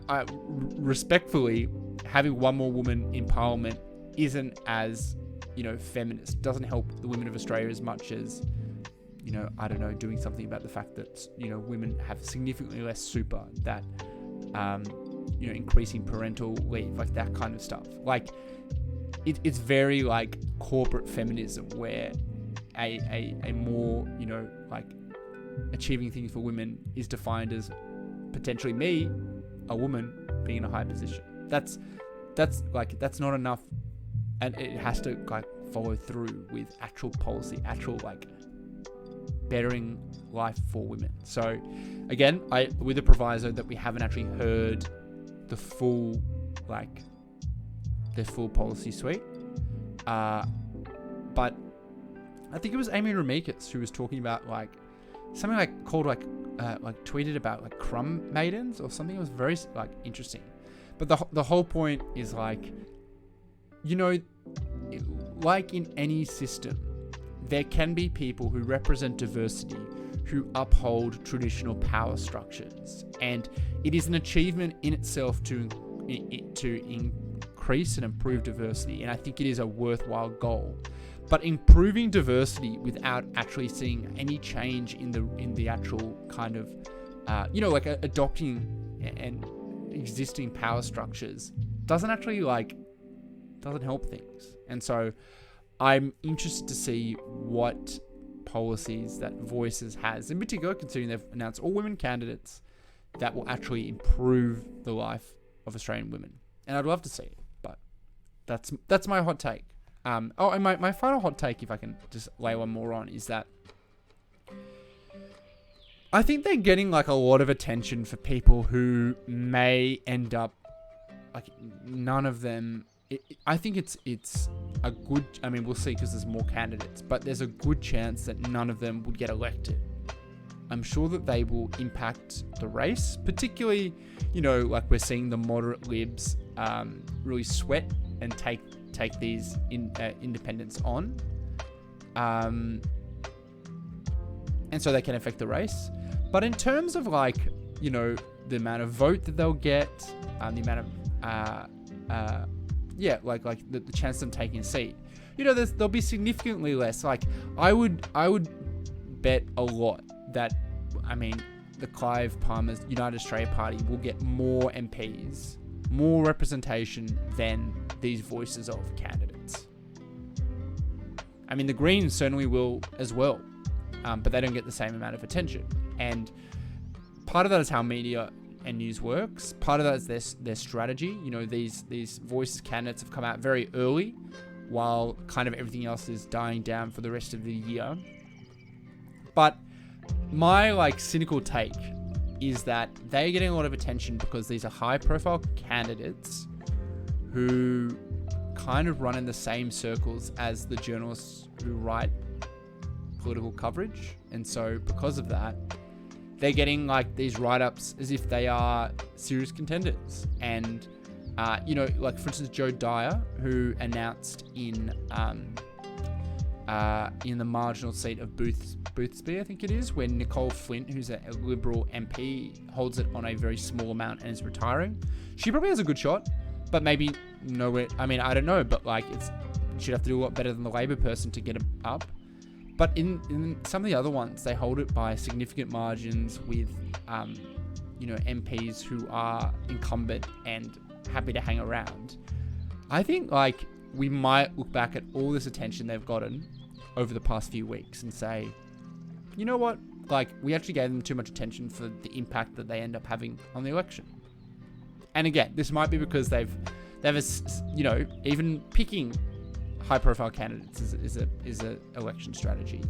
I respectfully, having one more woman in Parliament isn't as, you know, feminist. Doesn't help the women of Australia as much as, you know, I don't know, doing something about the fact that, you know, women have significantly less super, that, you know, increasing parental leave, like that kind of stuff. Like, it's very like corporate feminism, where a more, you know, like achieving things for women is defined as potentially me, a woman, being in a high position. That's not enough, and it has to like follow through with actual policy, actual like bettering life for women. So again, with the proviso that we haven't actually heard the full policy suite, but I think it was Amy Ramikis who was talking about like something like called like tweeted about like crumb maidens or something. It was very like interesting. But the whole point is like, you know, like in any system, there can be people who represent diversity who uphold traditional power structures, and it is an achievement in itself to increase and improve diversity, and I think it is a worthwhile goal. But improving diversity without actually seeing any change in the actual kind of, you know, like adopting and existing power structures doesn't help things. And so I'm interested to see what policies that Voices has, in particular, considering they've announced all women candidates, that will actually improve the life of Australian women. And I'd love to see it, but that's my hot take. And my final hot take, if I can just lay one more on, is that I think they're getting like a lot of attention for people who may end up like none of them. I think it's a good, I mean, we'll see because there's more candidates, but there's a good chance that none of them would get elected. I'm sure that they will impact the race, particularly, you know, like we're seeing the moderate libs really sweat and take these independents on. And so they can affect the race. But in terms of like, you know, the amount of vote that they'll get, the amount of, like the chance of them taking a seat, you know, there'll be significantly less. Like I would bet a lot that, I mean, the Clive Palmer's United Australia Party will get more MPs, more representation than these voices of candidates. I mean, the Greens certainly will as well, but they don't get the same amount of attention. And part of that is how media and news works. Part of that is their strategy. You know, these voices candidates have come out very early, while kind of everything else is dying down for the rest of the year. But my like cynical take is that they're getting a lot of attention because these are high-profile candidates who kind of run in the same circles as the journalists who write political coverage. And so because of that, they're getting like these write-ups as if they are serious contenders. And, you know, like for instance, Joe Dyer, who announced in the marginal seat of Boothby, I think it is, where Nicole Flint, who's a Liberal MP, holds it on a very small amount and is retiring. She probably has a good shot, but maybe nowhere. I mean, I don't know, but like she'd have to do a lot better than the Labor person to get it up. But in some of the other ones, they hold it by significant margins with, you know, MPs who are incumbent and happy to hang around. I think like we might look back at all this attention they've gotten over the past few weeks and say, you know what? Like, we actually gave them too much attention for the impact that they end up having on the election. And again, this might be because they've you know, even picking high-profile candidates is a election strategy.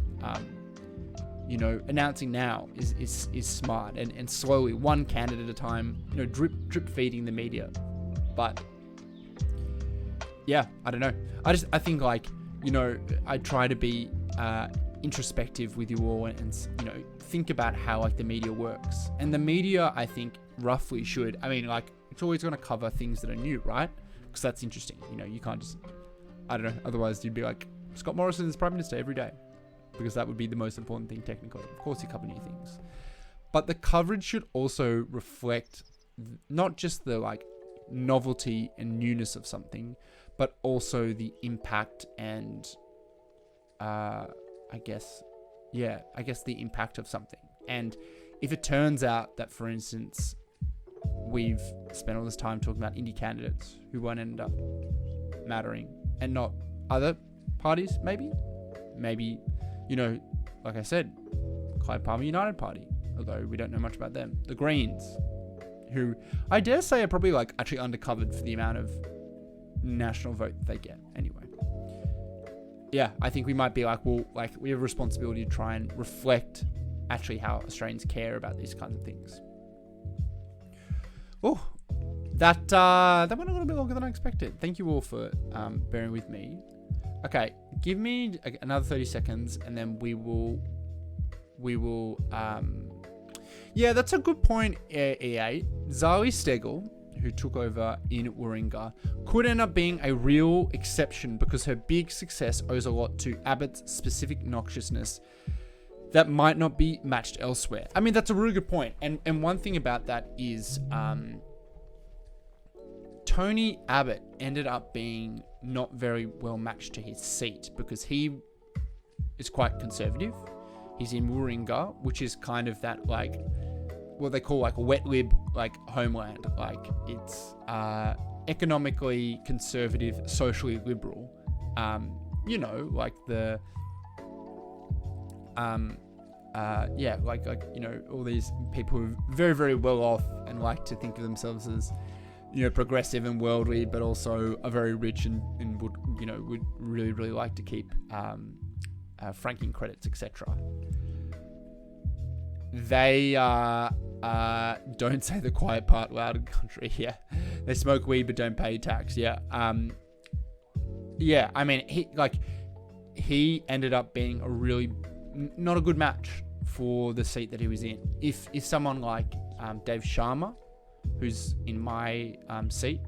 You know, announcing now is smart and slowly, one candidate at a time, you know, drip feeding the media. But yeah, I don't know. I think like, you know, I try to be introspective with you all and you know, think about how like the media works. And the media, I think, roughly should, I mean, like, it's always going to cover things that are new, right? Because that's interesting. You know, you can't just, I don't know, otherwise you'd be like, Scott Morrison is Prime Minister every day, because that would be the most important thing technically. Of course you cover new things. But the coverage should also reflect not just the like novelty and newness of something, but also the impact and I guess the impact of something. And if it turns out that, for instance, we've spent all this time talking about indie candidates who won't end up mattering, and not other parties, maybe, you know, like I said, Clive Palmer United Party, although we don't know much about them. The Greens, who I dare say are probably like actually undercovered for the amount of national vote that they get anyway. Yeah, I think we might be like, well, like we have a responsibility to try and reflect actually how Australians care about these kinds of things. Oh, that went a little bit longer than I expected. Thank you all for bearing with me. Okay, give me another 30 seconds and then we will yeah, that's a good point, EA. Zali Steggall, who took over in Warringah, could end up being a real exception because her big success owes a lot to Abbott's specific noxiousness that might not be matched elsewhere. I mean, that's a really good point. And one thing about that is Tony Abbott ended up being not very well matched to his seat because he is quite conservative. He's in Warringah, which is kind of that like what they call like a wet lib like homeland. Like it's economically conservative, socially liberal. You know, like the like you know, all these people who are very, very well off and like to think of themselves as, you know, progressive and worldly, but also are very rich and would, you know, would really, really like to keep franking credits, etc. They don't say the quiet part loud in country. Yeah, they smoke weed but don't pay tax. Yeah. yeah, I mean, he ended up being a really not a good match for the seat that he was in. If someone like Dave Sharma, who's in my seat,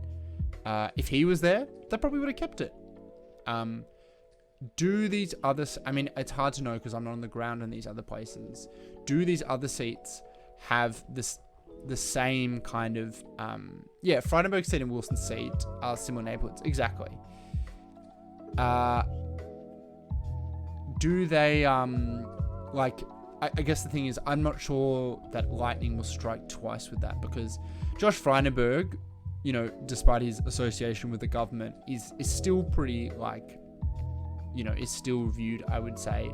if he was there, they probably would have kept it. Do these other... I mean, it's hard to know because I'm not on the ground in these other places. Do these other seats have the same kind of... yeah, Frydenberg seat and Wilson's seat are similar neighborhoods. Exactly. Do they... like... I guess the thing is, I'm not sure that lightning will strike twice with that, because Josh Frydenberg, you know, despite his association with the government, is still pretty, like, you know, is still viewed, I would say,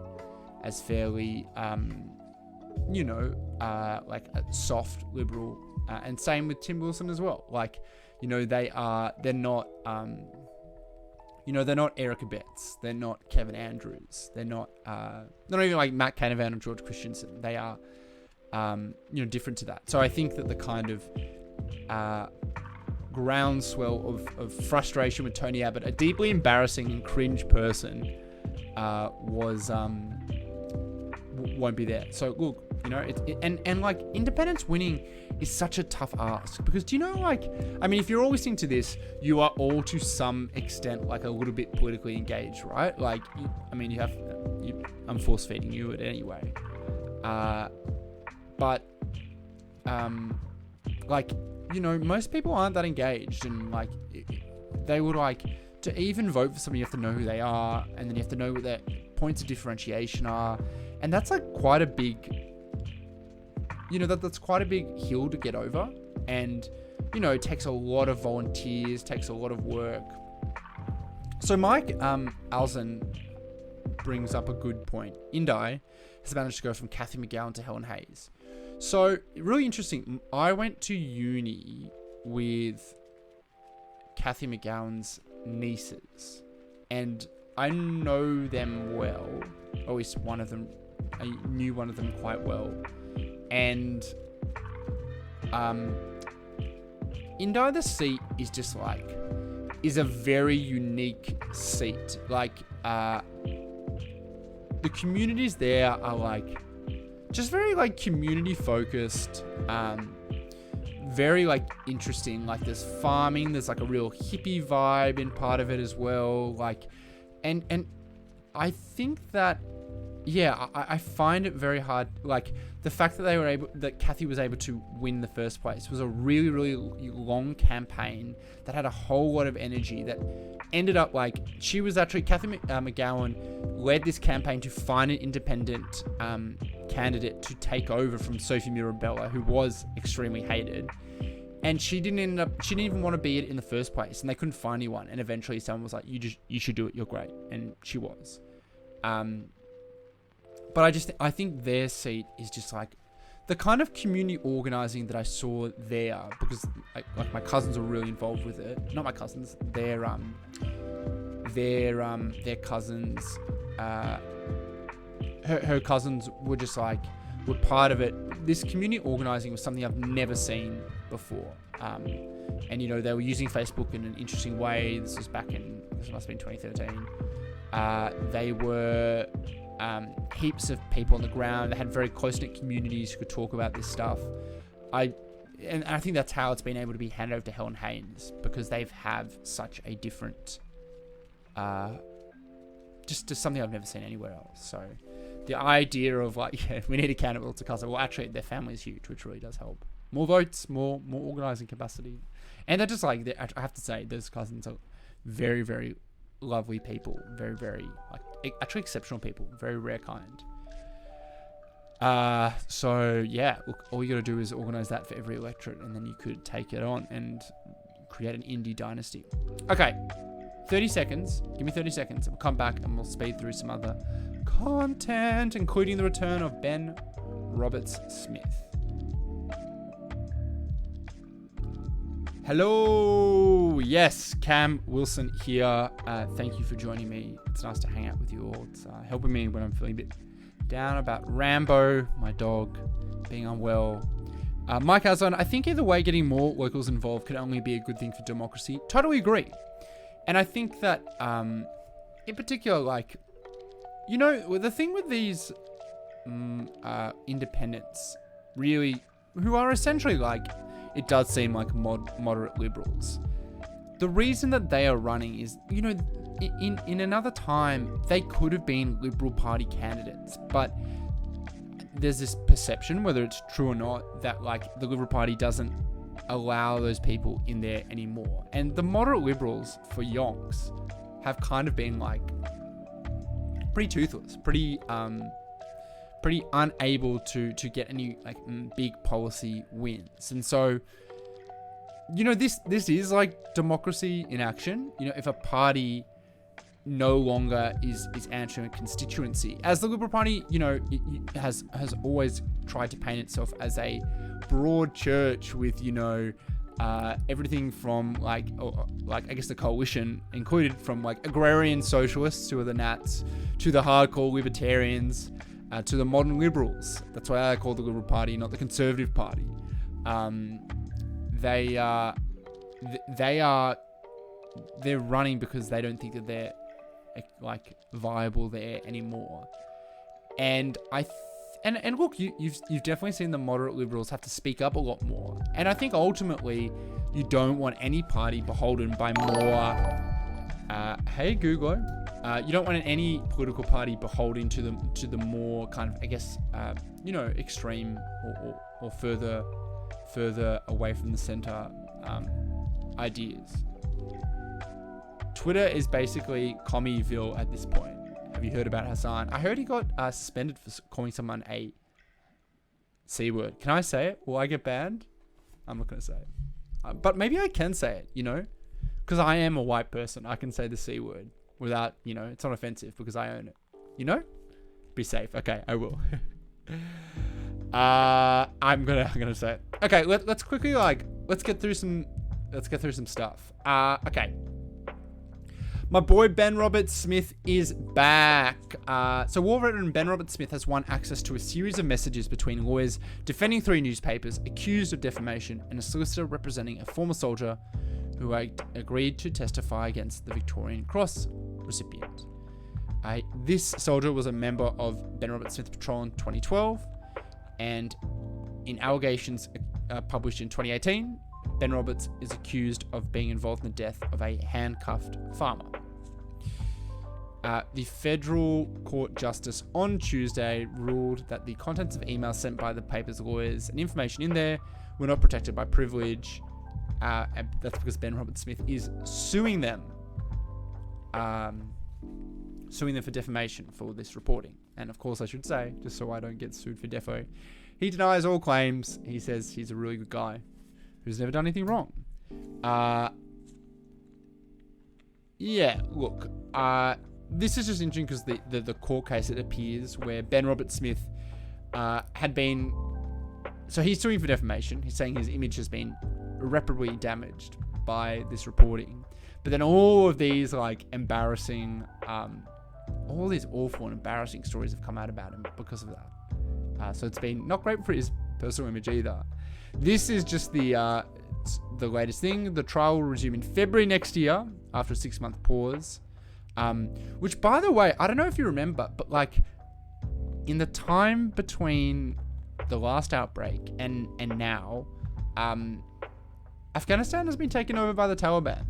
as fairly, you know, like a soft liberal, and same with Tim Wilson as well. Like, you know, they're not, you know, they're not Erica Betts, they're not Kevin Andrews, they're not even like Matt Canavan and George Christensen. They are, you know, different to that. So I think that the kind of groundswell of frustration with Tony Abbott, a deeply embarrassing and cringe person, won't be there. So look, you know, and like independence winning is such a tough ask, because do you know, like, I mean, if you're all listening to this, you are all to some extent like a little bit politically engaged, right? Like, I mean, I'm force feeding you it anyway. But like, you know, most people aren't that engaged, and like they would like to even vote for somebody. You have to know who they are, and then you have to know what their points of differentiation are, and that's like quite a big, you know, that's quite a big hill to get over, and you know, it takes a lot of volunteers, takes a lot of work. So Mike Alzen brings up a good point. Indi has managed to go from Kathy McGowan to Helen Hayes. So really interesting. I went to uni with Kathy McGowan's nieces, and I know them well. Or at least one of them. I knew one of them quite well. And Indi, the seat is just like, is a very unique seat. Like, the communities there are like, just very like community focused, very like interesting. Like there's farming, there's like a real hippie vibe in part of it as well. Like, and I think that, yeah, I find it very hard. Like the fact that Kathy was able to win the first place was a really, really long campaign that had a whole lot of energy that ended up like, she was actually, Kathy McGowan led this campaign to find an independent candidate to take over from Sophie Mirabella, who was extremely hated. And she didn't even want to be it in the first place, and they couldn't find anyone. And eventually someone was like, you should do it. You're great. And she was. But I think their seat is just like the kind of community organizing that I saw there, because like my cousins were really involved with it. Not my cousins, their cousins, her cousins were just like, were part of it. This community organizing was something I've never seen before. And you know, they were using Facebook in an interesting way. This must have been 2013. They were heaps of people on the ground. They had very close-knit communities who could talk about this stuff. I think that's how it's been able to be handed over to Helen Hayes, because they have such a different, just something I've never seen anywhere else. So the idea of like, yeah, we need a candidate to cover. Well, actually, their family is huge, which really does help. More votes, more organizing capacity, and they're just like, I have to say, those cousins are very, very lovely people, very, very like actually exceptional people, very rare kind. So yeah, look, all you got to do is organize that for every electorate, and then you could take it on and create an indie dynasty. Okay, 30 seconds. Give me 30 seconds. We'll come back and we'll speed through some other content, including the return of Ben Roberts-Smith. Hello, yes, Cam Wilson here. Thank you for joining me. It's nice to hang out with you all. It's helping me when I'm feeling a bit down about Rambo, my dog, being unwell. Mike Hazon, I think either way, getting more locals involved could only be a good thing for democracy. Totally agree. And I think that, in particular, like, you know, the thing with these independents, really, who are essentially like, it does seem like moderate liberals. The reason that they are running is, you know, in another time, they could have been Liberal Party candidates, but there's this perception, whether it's true or not, that like the Liberal Party doesn't allow those people in there anymore. And the moderate liberals for yonks have kind of been like pretty toothless, pretty unable to get any like big policy wins. And so, you know, this is like democracy in action. You know, if a party no longer is answering a constituency, as the Liberal Party, you know, it has always tried to paint itself as a broad church with, you know, everything from like I guess the coalition included, from like agrarian socialists, who are the Nats, to the hardcore libertarians, to the modern liberals. That's why I call the Liberal Party, not the Conservative Party. They're running because they don't think that they're like viable there anymore. And and look, you've definitely seen the moderate liberals have to speak up a lot more. And I think ultimately you don't want any party beholden by more. Hey Google, you don't want any political party beholden to the more kind of, I guess, you know, extreme or further away from the center ideas. Twitter is basically Commie-ville at this point. Have you heard about Hassan? I heard he got suspended for calling someone a C word. Can I say it? Will I get banned? I'm not going to say it. But maybe I can say it, you know? Because I am a white person. I can say the C word without, you know, it's not offensive because I own it. You know? Be safe. Okay, I will. I'm gonna say it. Okay, let's quickly let's get through some stuff. Okay. My boy Ben Roberts-Smith is back. So war veteran Ben Roberts-Smith has won access to a series of messages between lawyers defending 3 newspapers accused of defamation and a solicitor representing a former soldier who agreed to testify against the Victorian Cross recipient. This soldier was a member of Ben Roberts-Smith Patrol in 2012, and in allegations published in 2018, Ben Roberts is accused of being involved in the death of a handcuffed farmer. The federal court justice on Tuesday ruled that the contents of emails sent by the paper's lawyers and information in there were not protected by privilege. And that's because Ben Roberts-Smith is suing them for defamation for this reporting. And of course, I should say, just so I don't get sued for defo, he denies all claims. He says he's a really good guy who's never done anything wrong. Yeah, look, this is just interesting because the court case, it appears, where Ben Roberts-Smith had been... So he's suing for defamation. He's saying his image has been irreparably damaged by this reporting. But then all of these, like, embarrassing... all these awful and embarrassing stories have come out about him because of that. So it's been not great for his personal image either. This is just the latest thing. The trial will resume in February next year after a 6-month pause. Which, by the way, I don't know if you remember, but like in the time between the last outbreak and now, Afghanistan has been taken over by the Taliban,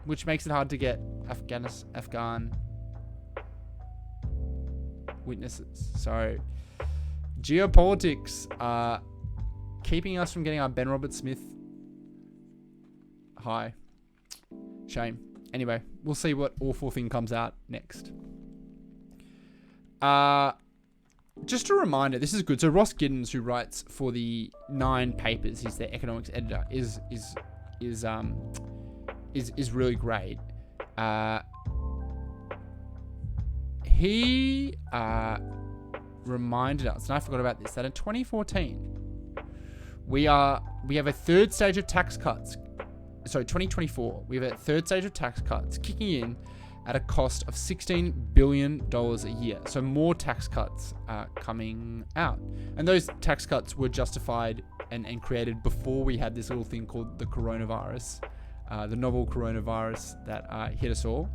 which makes it hard to get Afghan witnesses. So geopolitics are keeping us from getting our Ben Roberts-Smith high. Shame. Anyway, we'll see what awful thing comes out next. Just a reminder, this is good. So Ross Giddens, who writes for the 9 papers, he's their economics editor, is really great. He reminded us, and I forgot about this, that in 2014 we have a third stage of tax cuts. Sorry, 2024, we have a third stage of tax cuts kicking in at a cost of $16 billion a year. So more tax cuts are coming out. And those tax cuts were justified and created before we had this little thing called the coronavirus, the novel coronavirus that hit us all.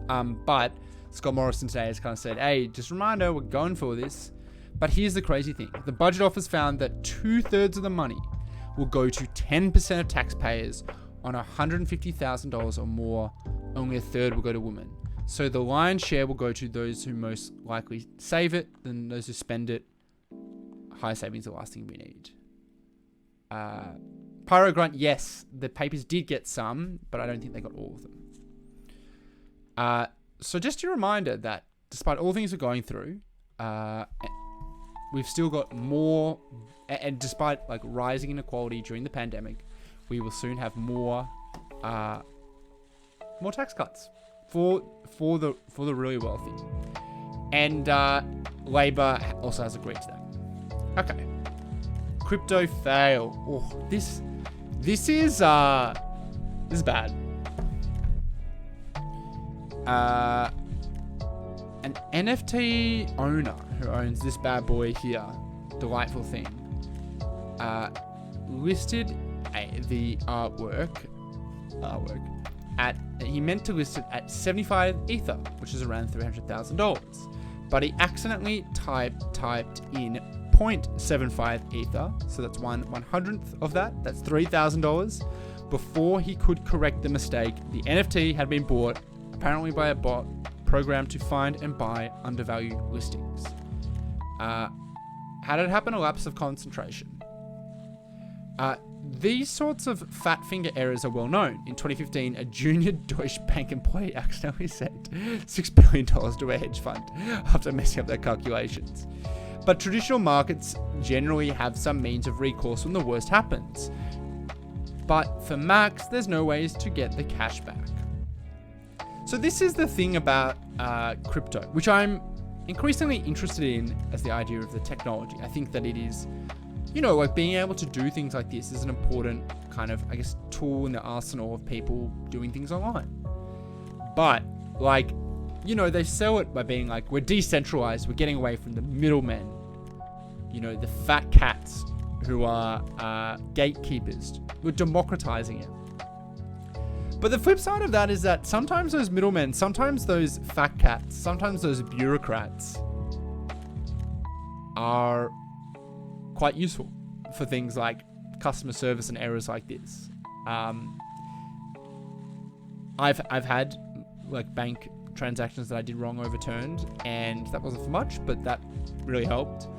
But Scott Morrison today has kind of said, hey, just a reminder, we're going for this. But here's the crazy thing. The budget office found that 2/3 of the money will go to 10% of taxpayers on $150,000 or more. Only 1/3 will go to women. So the lion's share will go to those who most likely save it than those who spend it. High savings are the last thing we need. Pyro Grunt, yes, the papers did get some, but I don't think they got all of them. So just a reminder that despite all things we're going through, we've still got more, and despite like rising inequality during the pandemic, we will soon have more tax cuts for the really wealthy. And Labor also has agreed to that. Okay. Crypto fail. Oh, this is bad. An NFT owner who owns this bad boy here, delightful thing, listed the artwork he meant to list it at 75 Ether, which is around $300,000, but he accidentally typed in 0.75 Ether, so that's 1/100th of that. That's $3,000. Before he could correct the mistake, the NFT had been bought, apparently by a bot programmed to find and buy undervalued listings. How did it happen? A lapse of concentration. These sorts of fat finger errors are well known. In 2015, a junior Deutsche Bank employee accidentally sent $6 billion to a hedge fund after messing up their calculations. But traditional markets generally have some means of recourse when the worst happens. But for Max, there's no ways to get the cash back. So this is the thing about crypto, which I'm increasingly interested in as the idea of the technology. I think that it is, like being able to do things like this is an important kind of, I guess, tool in the arsenal of people doing things online. But they sell it by being like, we're decentralized, we're getting away from the middlemen, the fat cats who are gatekeepers. We're democratizing it. But the flip side of that is that sometimes those middlemen, sometimes those fat cats, sometimes those bureaucrats are quite useful for things like customer service and errors like this. I've had bank transactions that I did wrong overturned, and that wasn't for much, but that really helped.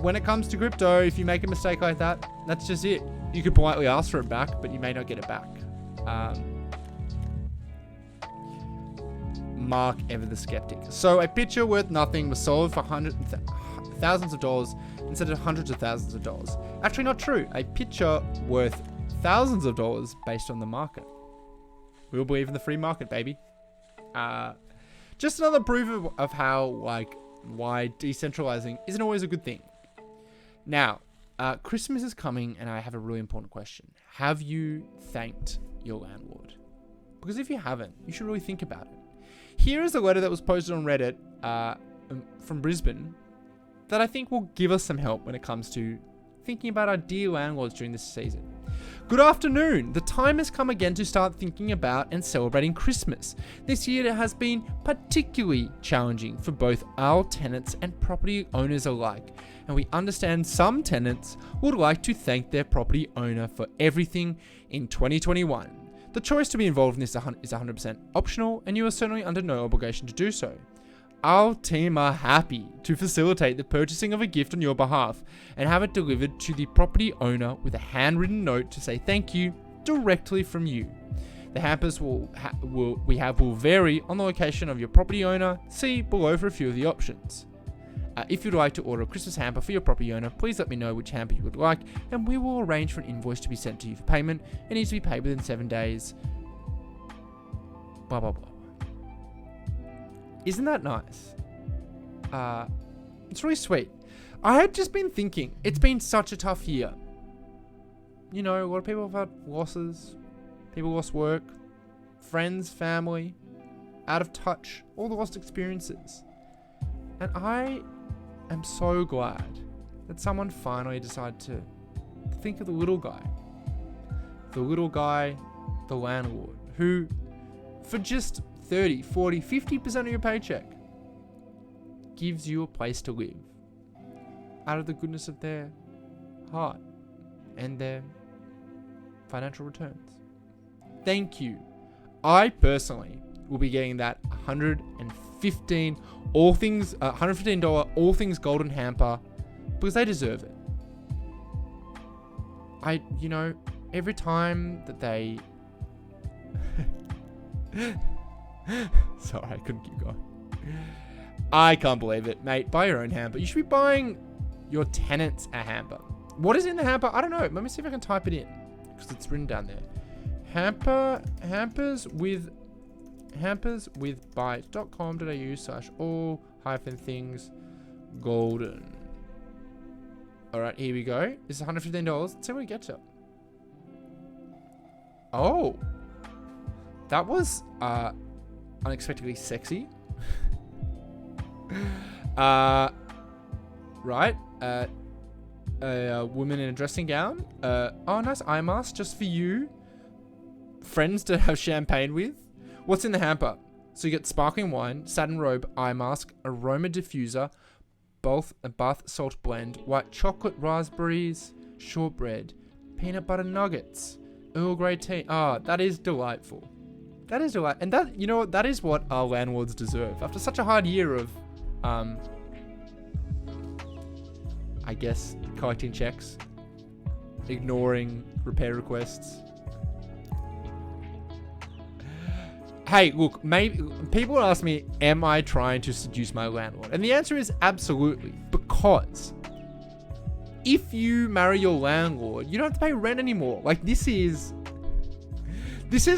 When it comes to crypto, if you make a mistake like that, that's just it. You could politely ask for it back, but you may not get it back. Mark Ever the Skeptic. So a picture worth nothing was sold for thousands of dollars instead of hundreds of thousands of dollars. Actually, not true. A picture worth thousands of dollars based on the market. We'll believe in the free market, baby. Just another proof of how, why decentralizing isn't always a good thing. Now, Christmas is coming, and I have a really important question. Have you thanked your landlord? Because if you haven't, you should really think about it. Here is a letter that was posted on Reddit from Brisbane that I think will give us some help when it comes to thinking about our dear landlords during this season. Good afternoon. The time has come again to start thinking about and celebrating Christmas. This year it has been particularly challenging for both our tenants and property owners alike, and we understand some tenants would like to thank their property owner for everything in 2021. The choice to be involved in this is 100% optional, and you are certainly under no obligation to do so. Our team are happy to facilitate the purchasing of a gift on your behalf and have it delivered to the property owner with a handwritten note to say thank you directly from you. The hampers will vary on the location of your property owner. See below for a few of the options. If you'd like to order a Christmas hamper for your property owner, please let me know which hamper you would like, and we will arrange for an invoice to be sent to you for payment. It needs to be paid within 7 days. Blah, blah, blah. Isn't that nice? It's really sweet. I had just been thinking, it's been such a tough year. A lot of people have had losses. People lost work, friends, family, out of touch, all the lost experiences. And I am so glad that someone finally decided to think of the little guy. the little guy, the landlord, who for just 30, 40, 50% of your paycheck gives you a place to live out of the goodness of their heart and their financial returns. Thank you. I personally will be getting that $115 all things golden hamper because they deserve it. Every time that they sorry, I couldn't keep going. I can't believe it, mate. Buy your own hamper. You should be buying your tenants a hamper. What is in the hamper? I don't know. Let me see if I can type it in because it's written down there. Hampers with byte.com.au/all-things golden. All right, here we go. This is $115. Let's see what we get to. Oh, that was unexpectedly sexy. Right. A woman in a dressing gown. Oh, nice eye mask just for you. Friends to have champagne with. What's in the hamper? So you get sparkling wine, satin robe, eye mask, aroma diffuser, both a bath salt blend, white chocolate, raspberries, shortbread, peanut butter nuggets, Earl Grey tea. Ah, that is delightful. That is delightful. And that, you know what? That is what our landlords deserve. After such a hard year of, I guess, collecting checks, ignoring repair requests. Hey, look, maybe people ask me, am I trying to seduce my landlord? And the answer is absolutely. Because if you marry your landlord, you don't have to pay rent anymore. Like, this is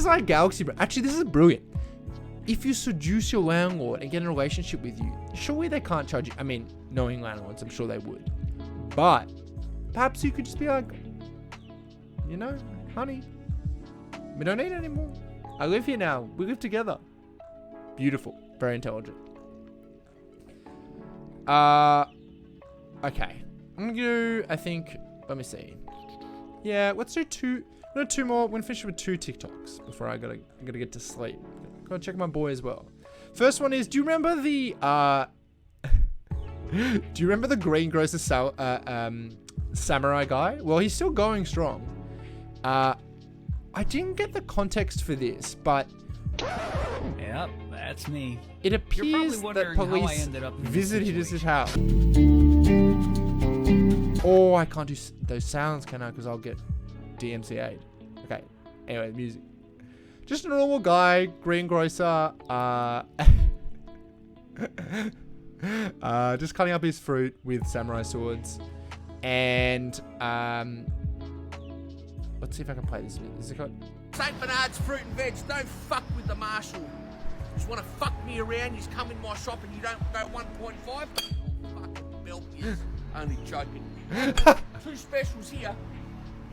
like Galaxy. Actually, this is brilliant. If you seduce your landlord and get in a relationship with you, surely they can't charge you. I mean, knowing landlords, I'm sure they would. But perhaps you could just be like, honey, we don't need it anymore. I live here now. We live together. Beautiful. Very intelligent. Okay. I'm gonna do, I think, let me see. Yeah, let's do two more. We're gonna finish with 2 TikToks before I gotta get to sleep. Gotta check my boy as well. First one is, do you remember the greengrocer samurai guy? Well, he's still going strong. I didn't get the context for this, but Yep, that's me. it appears that police visited his house. Oh, I can't do those sounds, can I? Because I'll get DMCA'd. Okay. Anyway, music. Just a normal guy, greengrocer. Just cutting up his fruit with samurai swords, and let's see if I can play this bit. Is it got St. Bernard's fruit and veg. Don't fuck with the marshal. Just want to fuck me around. You come in my shop and you don't go 1.5. I'll fucking melt you. Only joking. 2 specials here.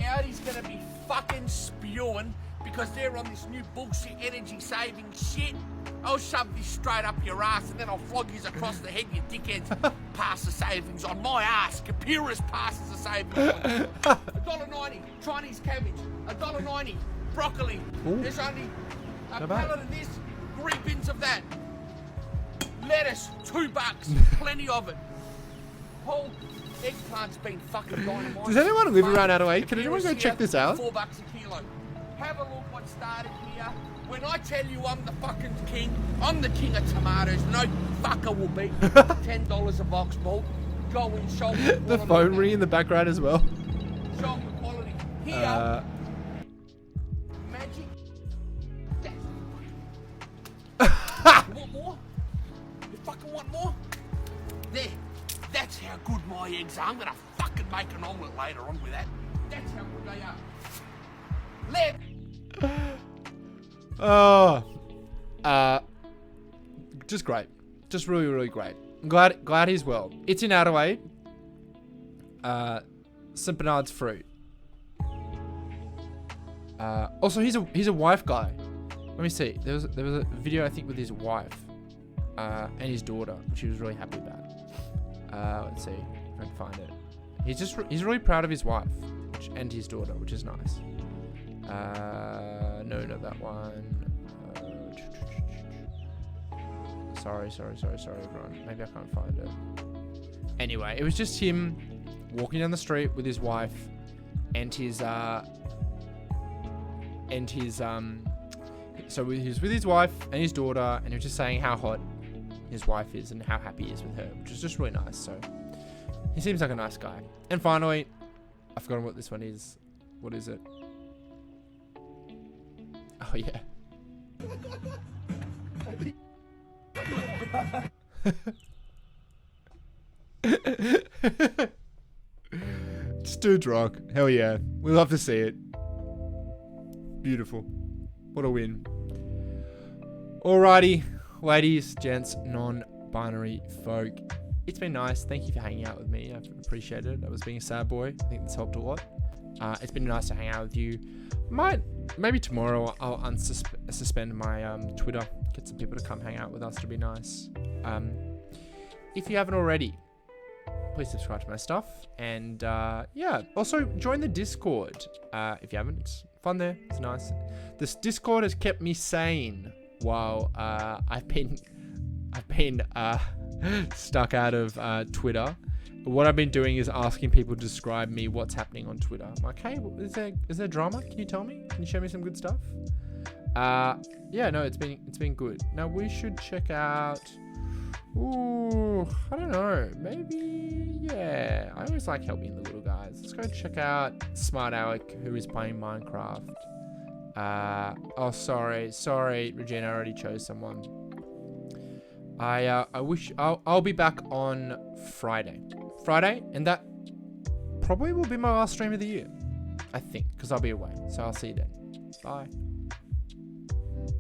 Audi's gonna be fucking spewing because they're on this new bullshit energy saving shit. I'll shove this straight up your ass and then I'll flog you across the head, you dickheads. Pass the savings on my ass. Kapira's passes the savings on. $1.90 Chinese cabbage. $1.90 broccoli. Ooh. There's only a Not bad. pallet of this, 3 bins of that. Lettuce, $2. Plenty of it. Whole eggplant's been fucking dynamite. Does anyone live around Adelaide? Can anyone go check this out? $4 a kilo. Have a look what started here. When I tell you I'm the fucking king, I'm the king of tomatoes. No fucker will beat me. $10 a box, ball. Go in, show me the The phone ringing in the background as well. Show me the quality. Here, magic. You want more? You fucking want more? There. That's how good my eggs are. I'm gonna fucking make an omelette later on with that. That's how good they are. Just great. Just really, really great. I'm glad he's well. It's in Adelaide. St. Bernard's fruit. Also, he's a wife guy. Let me see. There was a video I think with his wife and his daughter, which he was really happy about. Let's see if I can find it. He's really proud of his wife and his daughter, which is nice. No, not that one. Sorry, everyone. Maybe I can't find it. Anyway, it was just him walking down the street with his wife and his so he was with his wife and his daughter, and he was just saying how hot his wife is and how happy he is with her, which is just really nice. So he seems like a nice guy. And finally, I've forgotten what this one is. What is it? Oh yeah. Just too drunk. Hell yeah. We love to see it. Beautiful. What a win. Alrighty, ladies, gents, non-binary folk. It's been nice. Thank you for hanging out with me. I've appreciated it. I was being a sad boy. I think this helped a lot. It's been nice to hang out with you. Maybe tomorrow I'll suspend my Twitter. Get some people to come hang out with us. To be nice. If you haven't already, please subscribe to my stuff. And yeah, also join the Discord. If you haven't, it's fun there. It's nice. This Discord has kept me sane while I've been stuck out of Twitter. What I've been doing is asking people to describe me what's happening on Twitter. I'm like, hey, is there drama? Can you tell me? Can you show me some good stuff? Yeah, no, it's been good. Now we should check out. Ooh, I don't know. Maybe, yeah. I always like helping the little guys. Let's go check out Smart Alec, who is playing Minecraft. Oh, sorry, Regina. I already chose someone. I wish I'll be back on Friday, and that probably will be my last stream of the year, I think, because I'll be away. So I'll see you then. Bye.